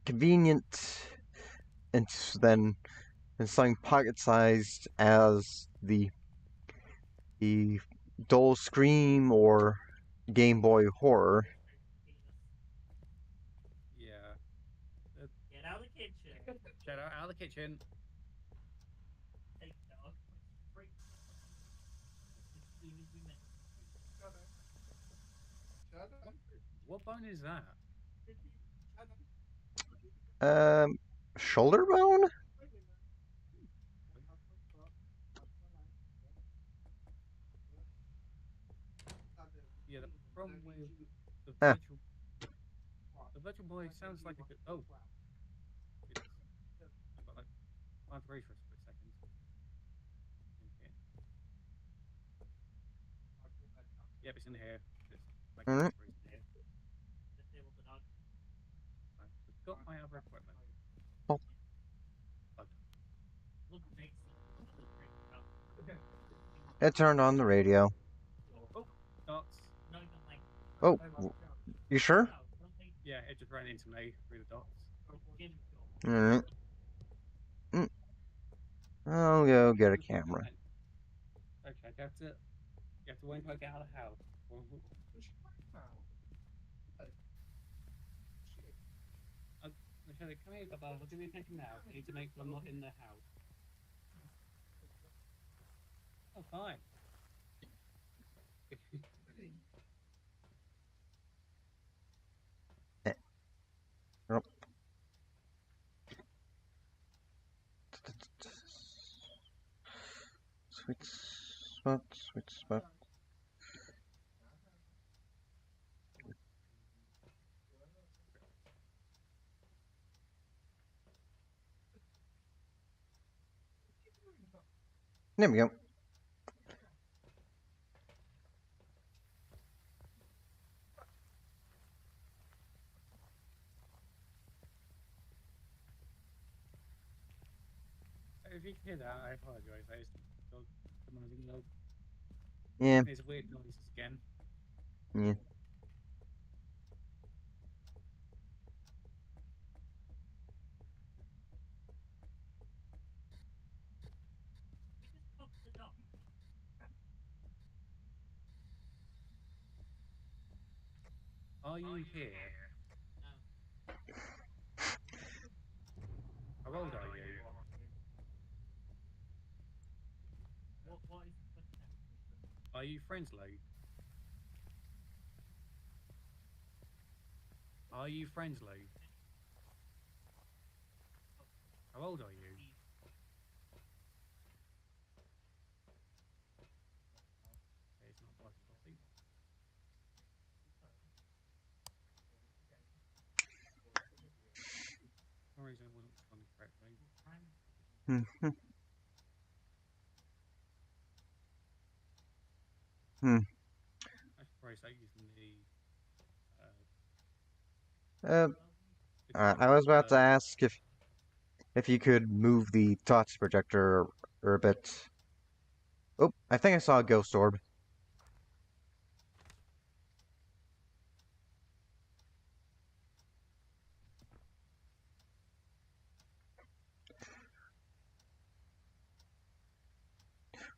convenient and than something pocket-sized as the dull scream or Game Boy horror. Yeah. Get out of the kitchen. Shout out of the kitchen. Take dog. Straight. As soon as we mention What bone is that? Um, Shoulder bone? Yeah, the problem with the Ah, virtual the virtual boy sounds like a good. Oh, it's. I got like bad race for a split second. In here. Yep, it's in here. It's like alright. race in here. disable the dog. I forgot my other equipment. Oh. Bugged. Look great. Look great. It turned on the radio. Oh, dots. Not even like. Oh, you sure? Yeah, it just ran into me through the dots. Alright. I'll go get a camera. Okay, you have to wait until I get out of the house. Michelle, come here, Baba. I'll give you attention now. I need to make sure I'm not in the house. Oh, fine. Oh. Sweet spot, sweet spot. There we go. If you can hear that, I apologize. I just got someone low. Yeah, There's weird noises again. yeah. Are you here? No. How old are you? What is the question? Are you friendly? Are you friendly? How old are you? Steve. Okay, it's not quite coffee. For some reason it wasn't responding correctly. Hmm. Hmm. I should probably start using Uh, the I was about to uh, ask if you could move the touch projector a bit. Oh, I think I saw a ghost orb.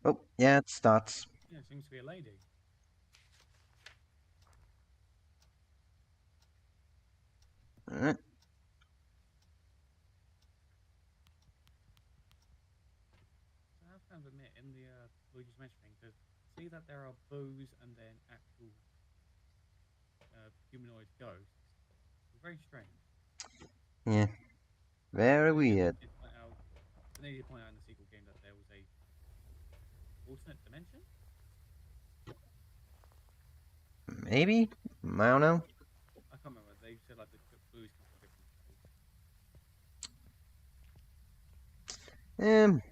Oh, yeah, it's dots. yeah, it seems to be a lady. Uh, So I have to admit, in the Luigi's Mansion thing, to see that there are boos and then actual humanoid ghosts is very strange. yeah, very Then again, weird. they did point out in the sequel game that there was a alternate dimension. Maybe? I don't know. I can't remember. They said like the boos come from different space.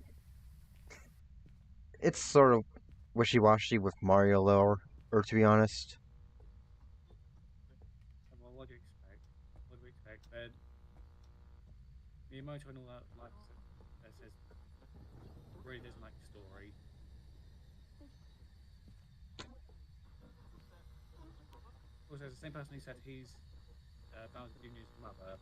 It's sort of wishy-washy with Mario lore, or to be honest. Well, what do you expect? What do we expect? Miyamoto and all that like says really doesn't like the story. Also, as the same person who said he's Bowser Jr.'s mother.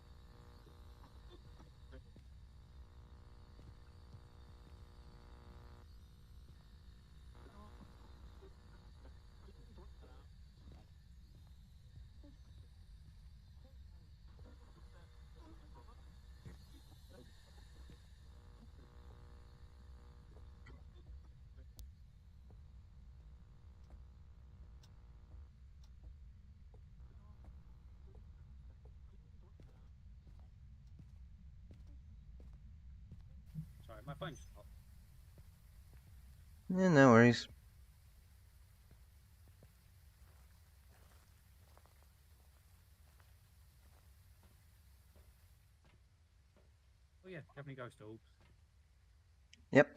Sorry, my phone just popped. Yeah, no worries. Oh yeah, definitely ghost orbs. Yep.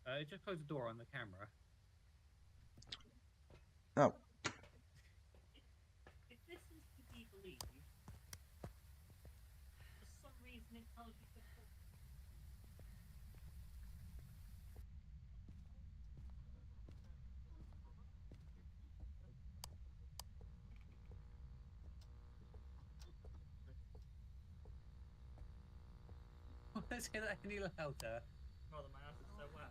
Oh, it just closed the door on the camera. Oh, If this is to be believed, for some reason it tells you to put. Let's say that any louder. Brother, my ass is so wet.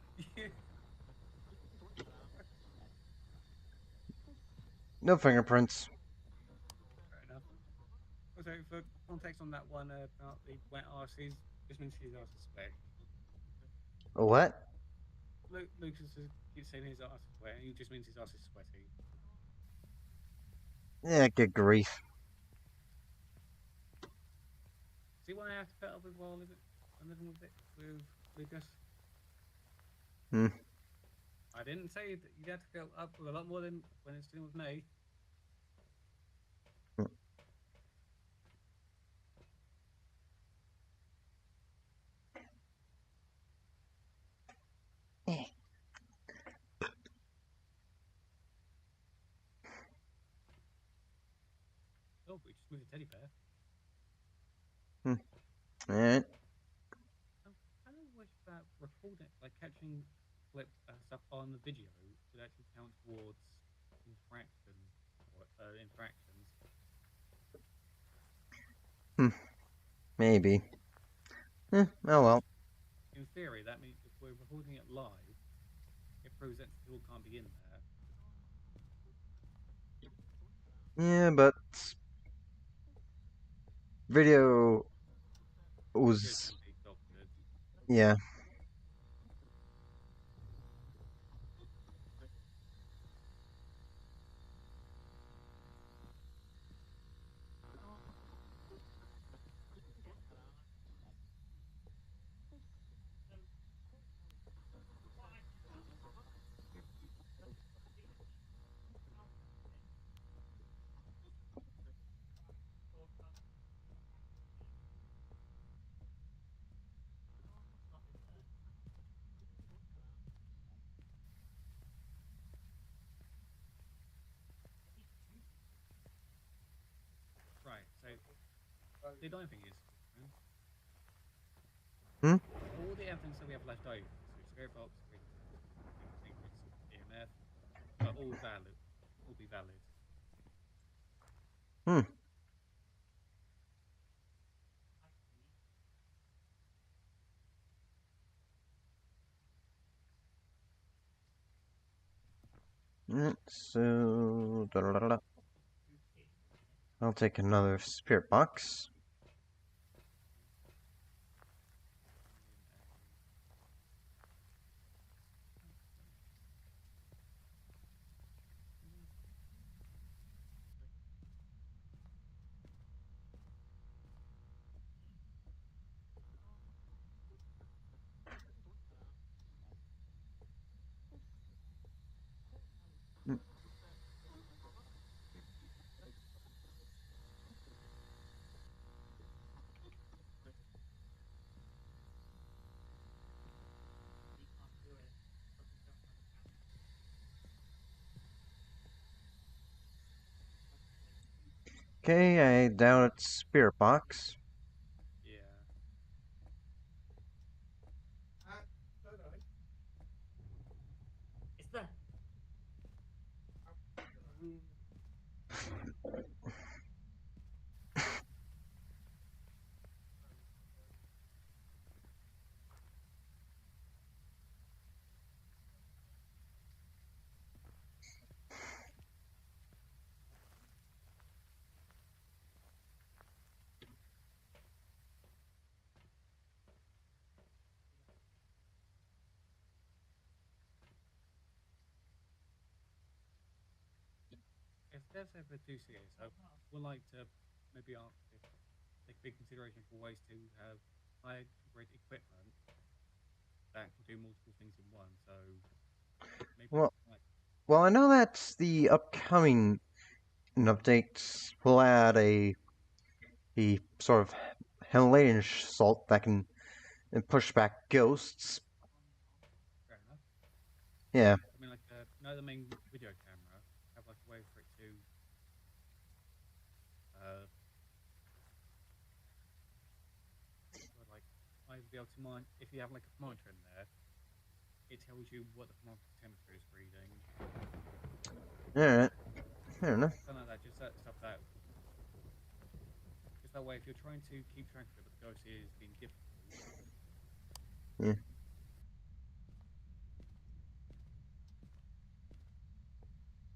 no fingerprints. Fair enough. Also, for context on that one about the wet arses, just means his arse is wet. What? Lucas keeps saying his arse is wet, and he just means his arse is sweaty. Yeah, good grief. See why I have to put up with while I'm living with Lucas? Hmm. I didn't say that you'd have to go up with a lot more than when it's dealing with me. Oh, we just moved a teddy bear. Alright. I don't wish that recording, like catching clip stuff on the video, would actually count towards interaction or interactions. Maybe. Oh well. In theory, that means if we're recording it live, proves that people can't be in there. Yeah, but video Video was can be doctored. yeah. So, what I can do is, talk about nothing there. Right. So the annoying thing is, Hmm? all the evidence that we have left over, so spirit box, reading secrets, EMF, are all valid. All be valid. Hmm. So I'll take another spirit box. Mm, We can't do it because we don't have a camera. Okay, I down its spirit box. Yeah. It's there. If devs ever do see it, I would like to maybe ask if take big consideration for ways to have high grade equipment that can do multiple things in one. So maybe Well, like I know that the upcoming updates will add a sort of Himalayan salt that can push back ghosts. fair enough. Yeah. I mean, like no, the main video camera have like a way for it to uh, sort of like either be able to monitor if you have like a thermometer in there, it tells you what the thermometer temperature is reading. Alright. Fair enough. Something like that, just that stuff that just that way if you're trying to keep track of it, but the ghost is being difficult. Yeah.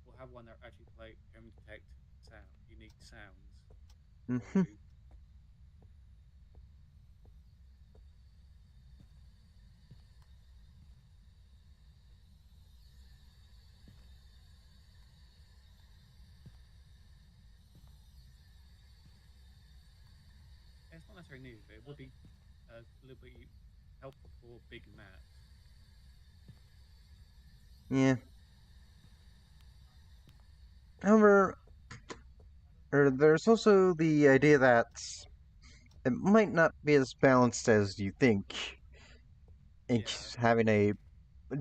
We'll have one that actually can detect sound, unique sounds for Mm-hmm. you. It's not necessarily needed, but it would be a little bit helpful for big maps. Yeah. However, there's also the idea that it might not be as balanced as you think. Yeah. Having a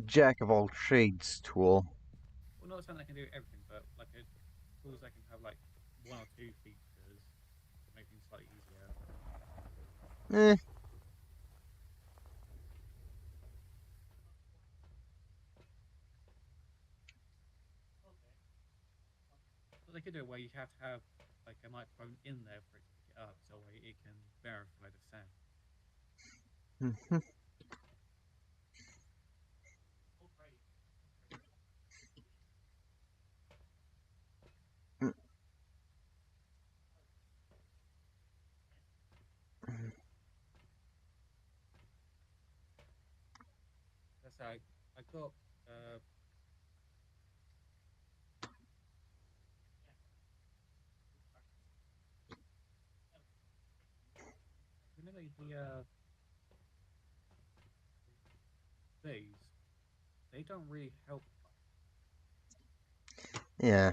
jack of all trades tool. Well, not something that can do everything, but like tools that can have like one or two features to make things slightly easier. Eh. Okay. But they could do it where you have to have like a microphone in there for it to pick it up, so it can verify the sound. Mhm. Oh, great. say I got the these. They don't really help Yeah.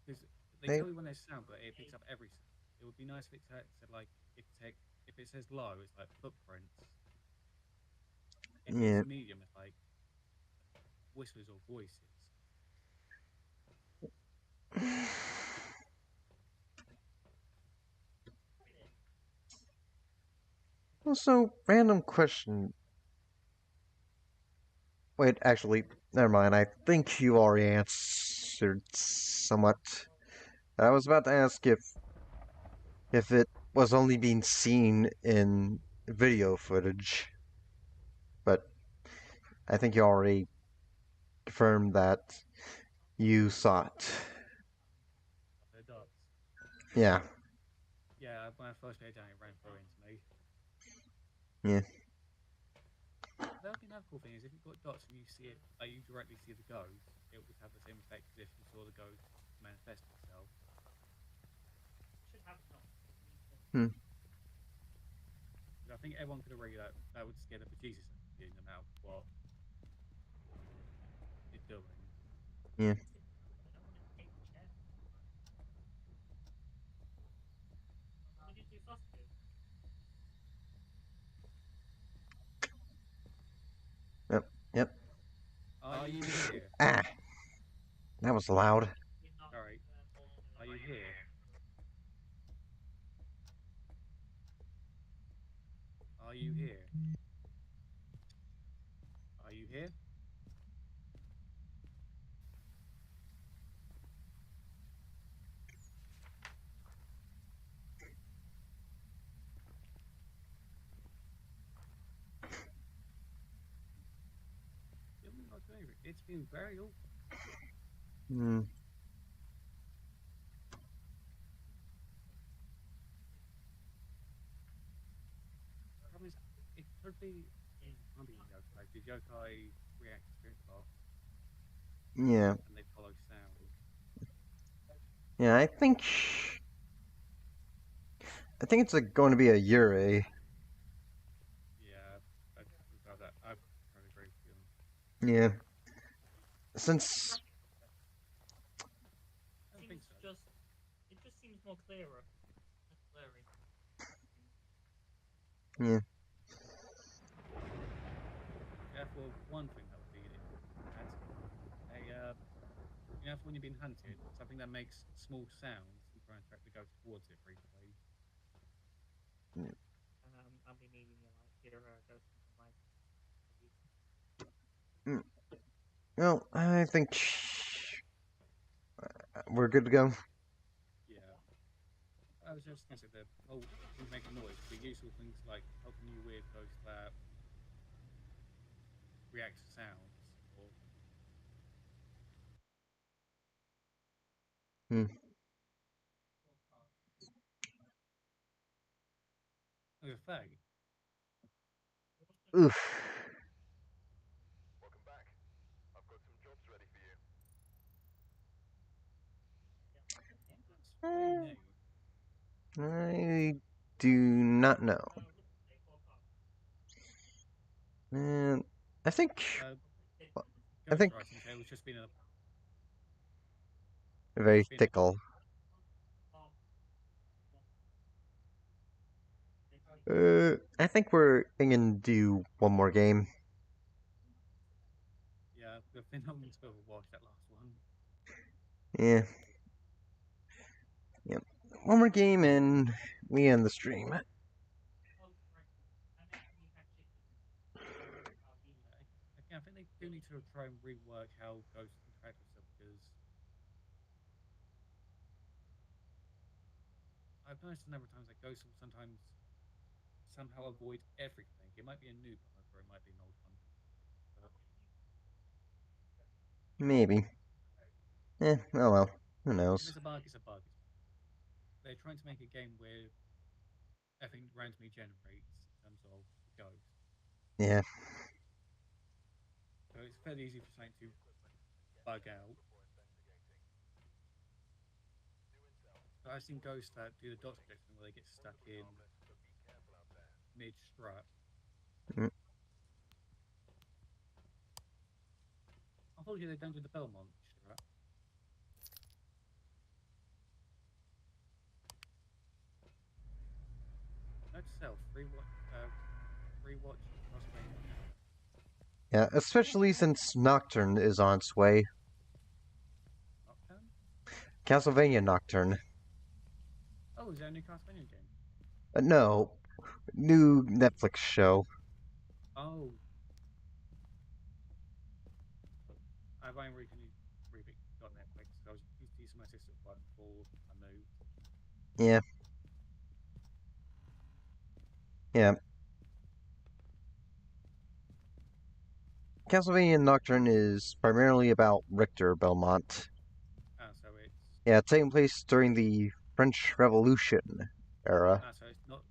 because they They tell you when there's sound, but it picks up every sound. It would be nice if it said like if it says low, it's like footprints. If it's yeah. medium, it's like whispers or voices. Also, random question. Wait, actually, never mind. I think you already answered somewhat. I was about to ask if it was only being seen in video footage, but I think you already confirmed that you saw it. The dots. Yeah. Yeah, when I first played down, it ran through into me. Yeah. That would be another cool thing is if you've got dots and you see it, like you directly see the ghost, it would have the same effect as if you saw the ghost manifest itself. Should have not. Hmm. But I think everyone could agree that that would scare the bejesus out of you, no matter what you're doing. Yeah. I don't want to take the chair. What did you fuss do? Yep. Yep. Are you here? Ah, that was loud. You're not Alright. more than Are you here? Are you here? Are you here? You're not doing it. It's been very awkward. Hmm. The problem is, it could be hunting yokai. Did yokai react to spirit box Yeah. and they follow sound? Yeah. I think it's going to be a Yurei. Yeah, I've got that. I've kind of agree with you. Yeah. Since I don't think so. It just seems more clearer. Less blurry. yeah. Therefore, one thing that would be it had you know, when you're being hunted, something that makes small sounds and try and track the ghost towards it briefly. I'll be needing you like hear ghost in the mic. Mm. Well, I think we're good to go. Yeah. I was just gonna say that things making noise could be useful things like helping you with ghosts that react to sounds or Hmm. as a fact. Oof. Welcome back. I've got some jobs ready for you. What do you need? I do not know. And I think Uh, I ghost think writing, so it was just been a very just been a tickle. I think we're gonna do one more game. yeah, we've been on to watch that last one. Yeah. Yep. One more game and we end the stream. Again, I think they do need to try and rework how ghosts interact with stuff because I've noticed a number of times that ghosts will sometimes somehow avoid everything. It might be a new bug or it might be an old one. But Maybe. Oh well. Who if knows? it's a bug, it's a bug. They're trying to make a game where everything randomly generates in terms of the ghost. Yeah. fairly easy for something to bug out. But I've seen ghosts that do the dot projection where they get stuck in mid strut. Mm. Unfortunately, they don't do the Belmont strut. Note to self, rewatch Castlevania now. Yeah, especially since Nocturne is on its way. Nocturne? Castlevania Nocturne. Oh, is there a new Castlevania game? No, new Netflix show. Oh. I've only recently got Netflix. I was used to using my sister's one before I moved. Yeah. Yeah. Castlevania Nocturne is primarily about Richter Belmont. So it's Yeah, taking place during the French Revolution era. so it's not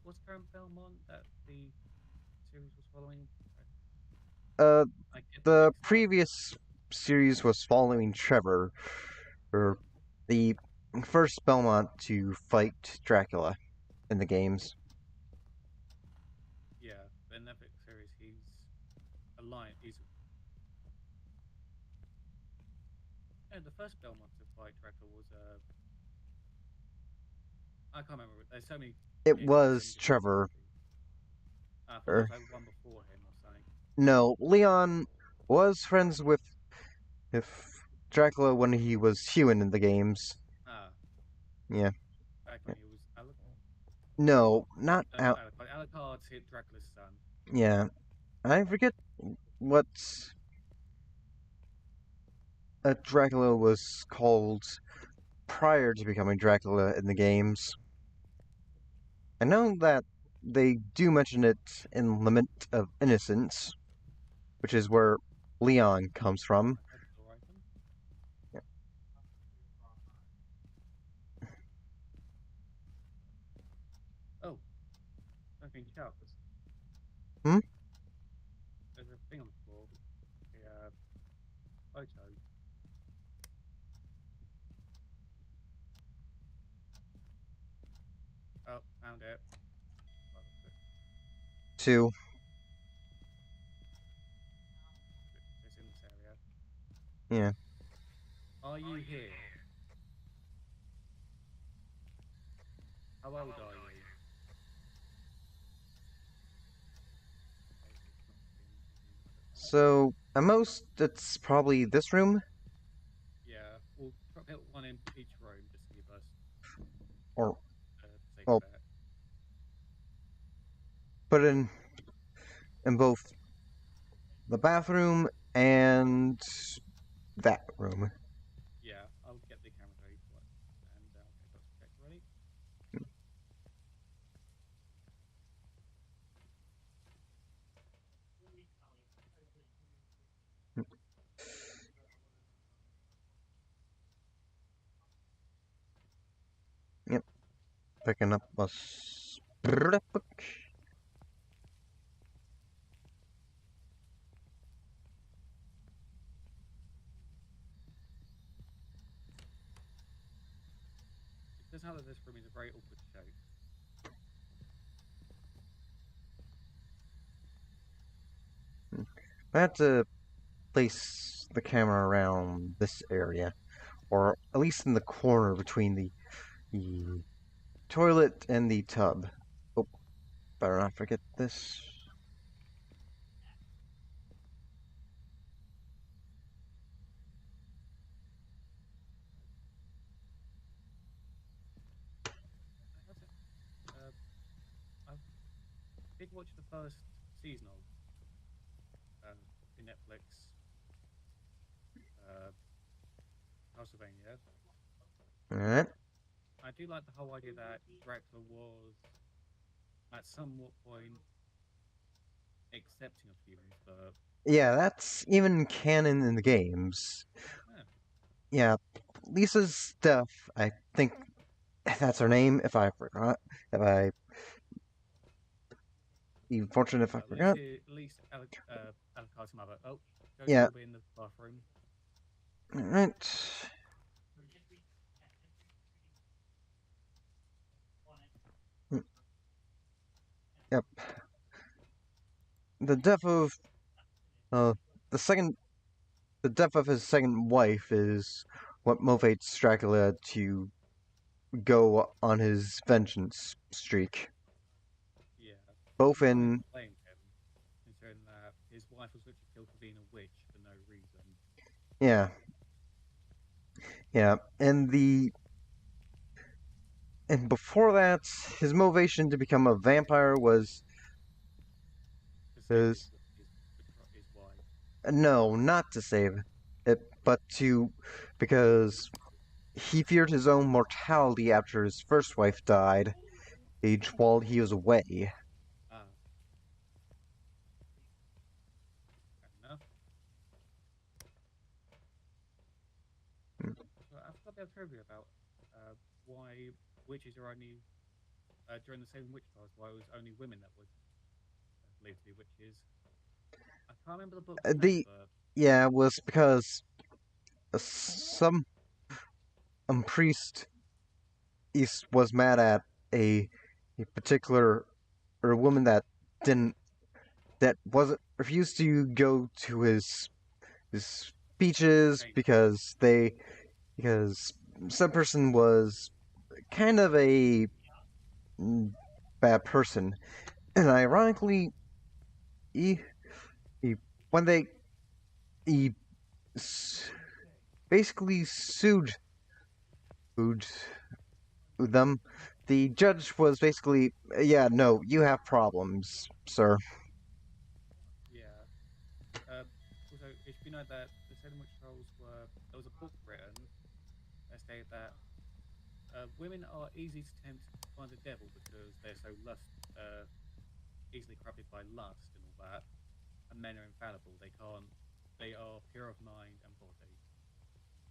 what's the current Belmont that the series was following? Uh, I get them the mixed up. previous series was following Trevor, or the first Belmont to fight Dracula in the games. Yeah, the Netflix series he's a lion. The first Belmont to fight Dracula was I can't remember. There's so many. It Games, there's so many was different Trevor. I thought there Or was like one before him or something. no, Leon was friends with Dracula when he was human in the games. Ah, Yeah. back when he was No, not not out. Alucard. Alucard's hit Dracula's son. Yeah, I forget what Dracula was called prior to becoming Dracula in the games. I know that they do mention it in Lament of Innocence, which is where Leon comes from. That's door open. Yeah. Oh, something sharp. Hmm? There's a thing on the floor. The photo. Oh, found it. Two. It's in this area. Yeah. Are you here? How old are you? So, at most, it's probably this room, Yeah, we'll hit one in each room just to give us or safe well, bet. put in both the bathroom and that room. Yeah, I'll get the camera ready for it. And get those projector ready. Yep. Picking up a book. It does help that this room is a very awkward shape. I had to place the camera around this area, or at least in the corner between the toilet and the tub. Oh, better not forget this. I did watch the first season of in Netflix Castlevania. Alright. I do like the whole idea that Dracula was at some point accepting of humans, but Yeah, that's even canon in the games. Yeah, Lisa's death, I think that's her name, if I forgot. If I. Be fortunate if I forgot. at least Alucard's mother. Oh, Yeah. will be in the bathroom. Alright. Or just read, yeah, just read. On it. Yep. The death of the second the death of his second wife is what motivates Dracula to go on his vengeance streak. Yeah. Both You can't really in blame him, considering that his wife was literally killed for being a witch for no reason. yeah. Yeah. And before that, his motivation to become a vampire was To save his his wife. no, not to save it, but to because he feared his own mortality after his first wife died, aged while he was away. Ah, fair enough. So I forgot the trivia about why witches are only during the Salem witch trials. Why it was only women that were believed to be witches. I can't remember the book's name, The but Yeah, it was because some priest was mad at a particular or a woman that didn't that wasn't refused to go to his speeches Jane. because some person was kind of a bad person, and ironically, he, he when they he basically sued them. The judge was basically, yeah, no, you have problems, sir. Yeah. Also, it should be noted that the Salem witch trials were there was a book written that stated that women are easy to tempt by the devil because they're so easily corrupted by lust and all that, and men are infallible. They are pure of mind and body.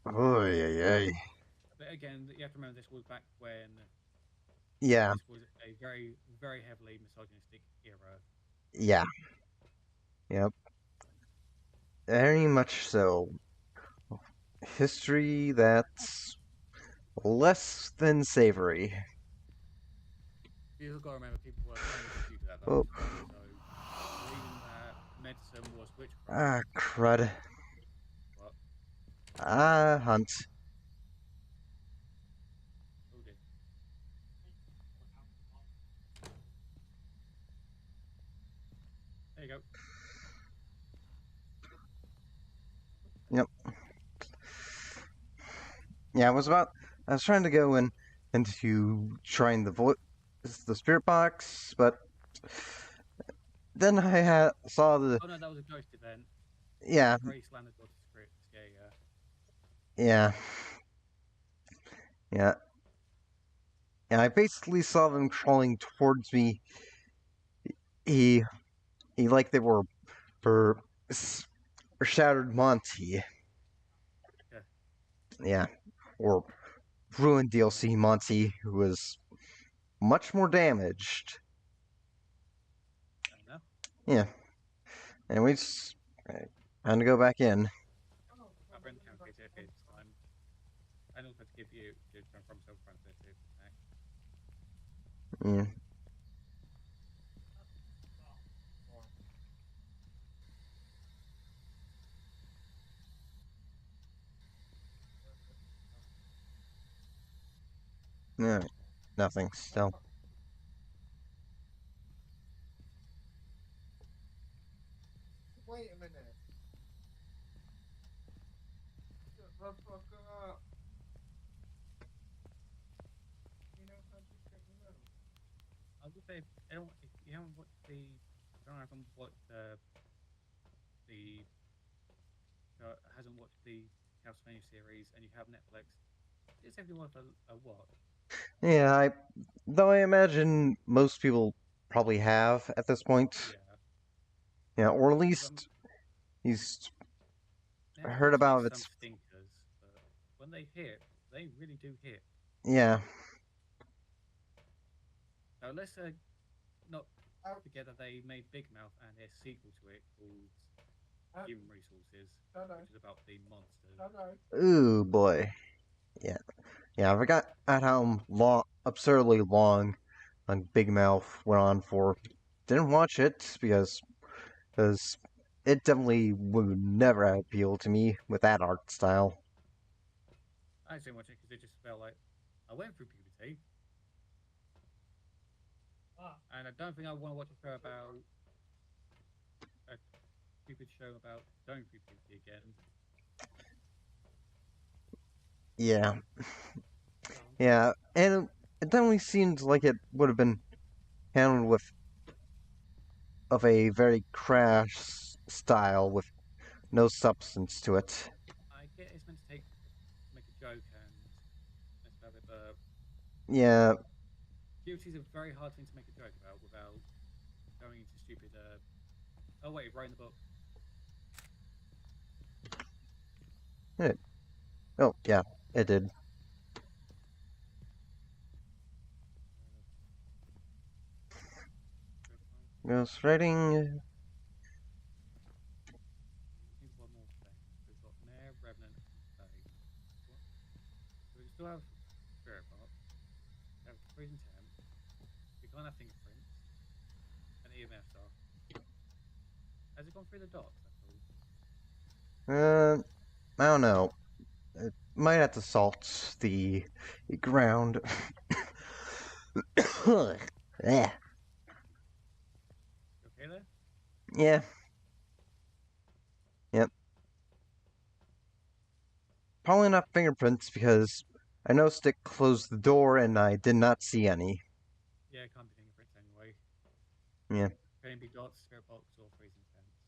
Oh, yeah. But again, you have to remember this was back when Yeah, this was a very, very heavily misogynistic era. yeah, yep. Very much so. History that's less than savory. You've got to remember people were persecuted at that Oh, time, so believing that medicine was witchcraft. ah, crud. What? Ah, Hunt. Oh dear. There you go. Yep. Yeah, I was trying to go into trying the spirit box, but then saw the Oh no, that was a ghost event. yeah, Grace landed on the script. Yeah, yeah. yeah, yeah. And I basically saw them crawling towards me. He he like they were for shattered Monty. Yeah. Yeah, or ruined DLC Monty, who was much more damaged. Fair enough. Yeah. Anyways, time to go back in. I'll bring the camera case here this time. And also to give you to jump from self translated back. Yeah. No, nothing still. Wait a minute. Shut the fuck up. You know how to check me out. I would say if you haven't watched I don't know if I'm watched the hasn't watched the Castlevania series and you have Netflix, it's definitely worth a watch. Yeah, though I imagine most people probably have at this point. Yeah. Yeah, or at Because least he's heard Netflix about makes it. some stinkers, but when they hit, they really do hit. Yeah, Now let's not forget that they made Big Mouth and their sequel to it called human resources, Hello. which is about the monsters. Hello. Ooh boy. Yeah. Yeah, I forgot how long, absurdly long, like Big Mouth went on for. Didn't watch it because it definitely would never have appealed to me with that art style. I didn't watch it because it just felt like I went through puberty, Ah, and I don't think I want to watch a show about a stupid show about going through puberty again. Yeah, So, yeah, and it definitely seemed like it would have been handled with of a very crash style with no substance to it. I get it's meant to make a joke and mess about it, but Yeah, puberty is a very hard thing to make a joke about without going into stupid. Oh wait, writing the book. it. Oh yeah, it did. Ghostwriting. We need one more thing. We've got Mare, Revenant, and Fae. What? So we still have Spirit Box. We have Freezing Temp. We can't have fingerprints and EMF stuff. Has it gone through the docks? I thought. I don't know. It might have to salt the ground. Yeah. You okay there? Yeah. Yep. Probably not fingerprints because I noticed it closed the door and I did not see any. Yeah, it can't be fingerprints anyway. Yeah. Can it be dots, Spirit Box, or Freezing Temps?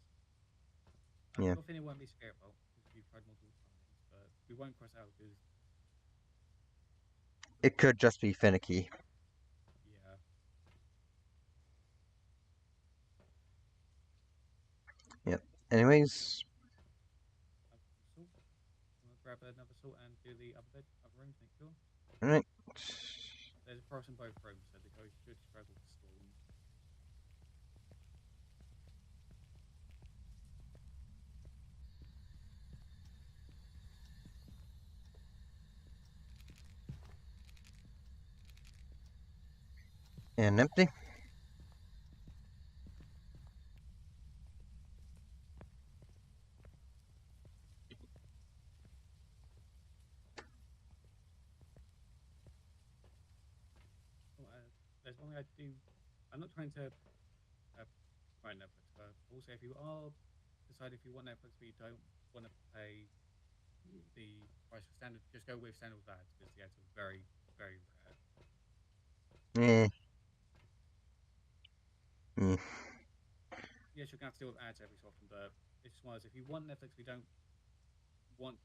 I Yeah. still think it won't be Spirit Box because we've tried multiple times, but we won't cross out because It could just be finicky. yeah. Yep. Anyways. Salt. I'm gonna grab another salt and do the other room to make sure. Alright. There's a cross in both rooms, so the ghost should struggle to spawn. And empty. Oh, there's one thing I do. I'm not trying to find Netflix, but also if you are decide if you want Netflix but you don't want to pay the price for standard, just go with standard with ads because the ads are very, very rare. Eh. Eh. Yes, you're gonna have to deal with ads every so often, but it's just one of those, if you want Netflix, we don't want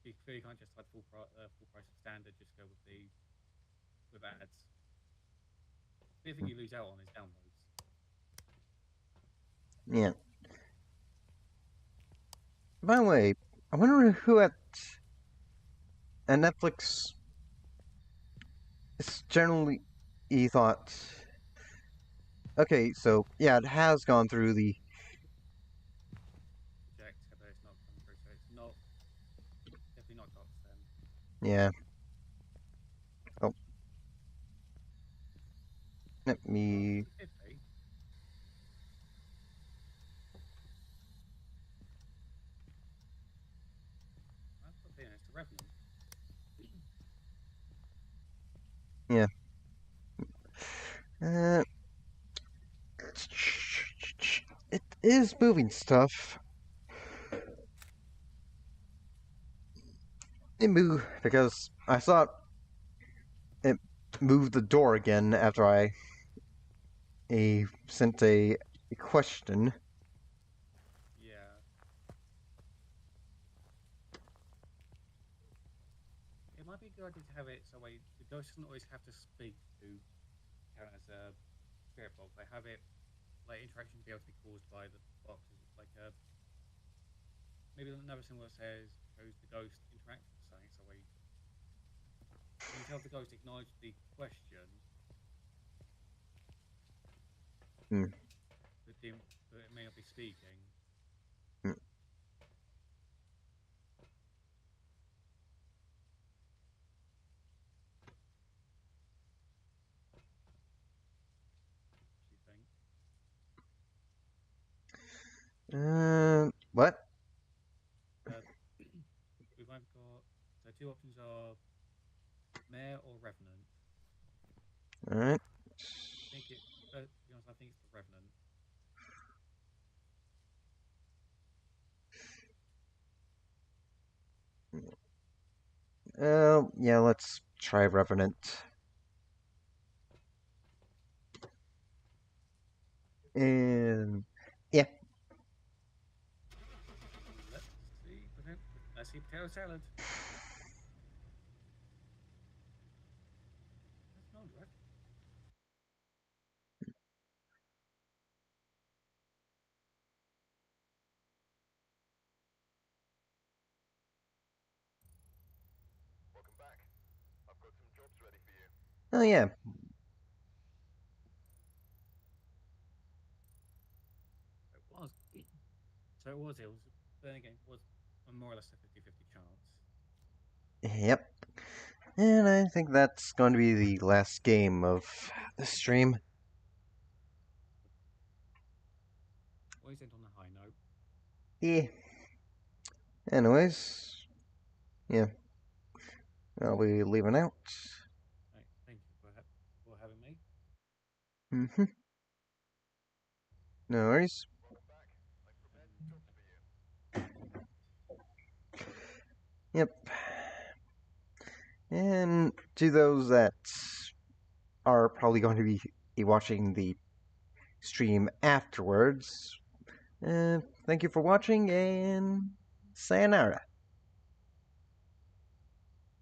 you clearly can't just like full price of standard. Just go with ads. The only thing you lose out on is downloads. Yeah. By the way, I wonder who at Netflix is generally thought. Okay, so yeah, it has gone through the. Reject, but it's not coming through, so it's not definitely not docs then. Yeah. Oh. Let me. 50. I've got a feeling it's the Revenant. Yeah. Uh, it is moving stuff. It moved because I saw it move the door again after I sent a question. Yeah. It might be a good idea to have it so way the ghost doesn't always have to speak to count as a spirit box. They have it like interaction be able to be caused by the boxes. Like maybe another symbol that says shows the ghost interact with something. So we when you tell the ghost acknowledge the question, Hmm. but it may not be speaking. Hmm. What? We've either got so two options are Mare or Revenant. Alright. I think it. To be honest, I think it's the Revenant. Yeah, let's try Revenant. And yeah. Let's see potato salad. That's not right. Welcome back. I've got some jobs ready for you. Oh yeah. It was. So it was. It was. Then again, it was more or less a 50-50 chance. Yep. And I think that's going to be the last game of the stream. Always end on a high note. Yeah. Anyways, yeah. I'll be leaving out. Right, thank you for having me. Mm-hmm. No worries. Welcome back. I've prepared some jobs for you. Yep. And to those that are probably going to be watching the stream afterwards, thank you for watching and sayonara.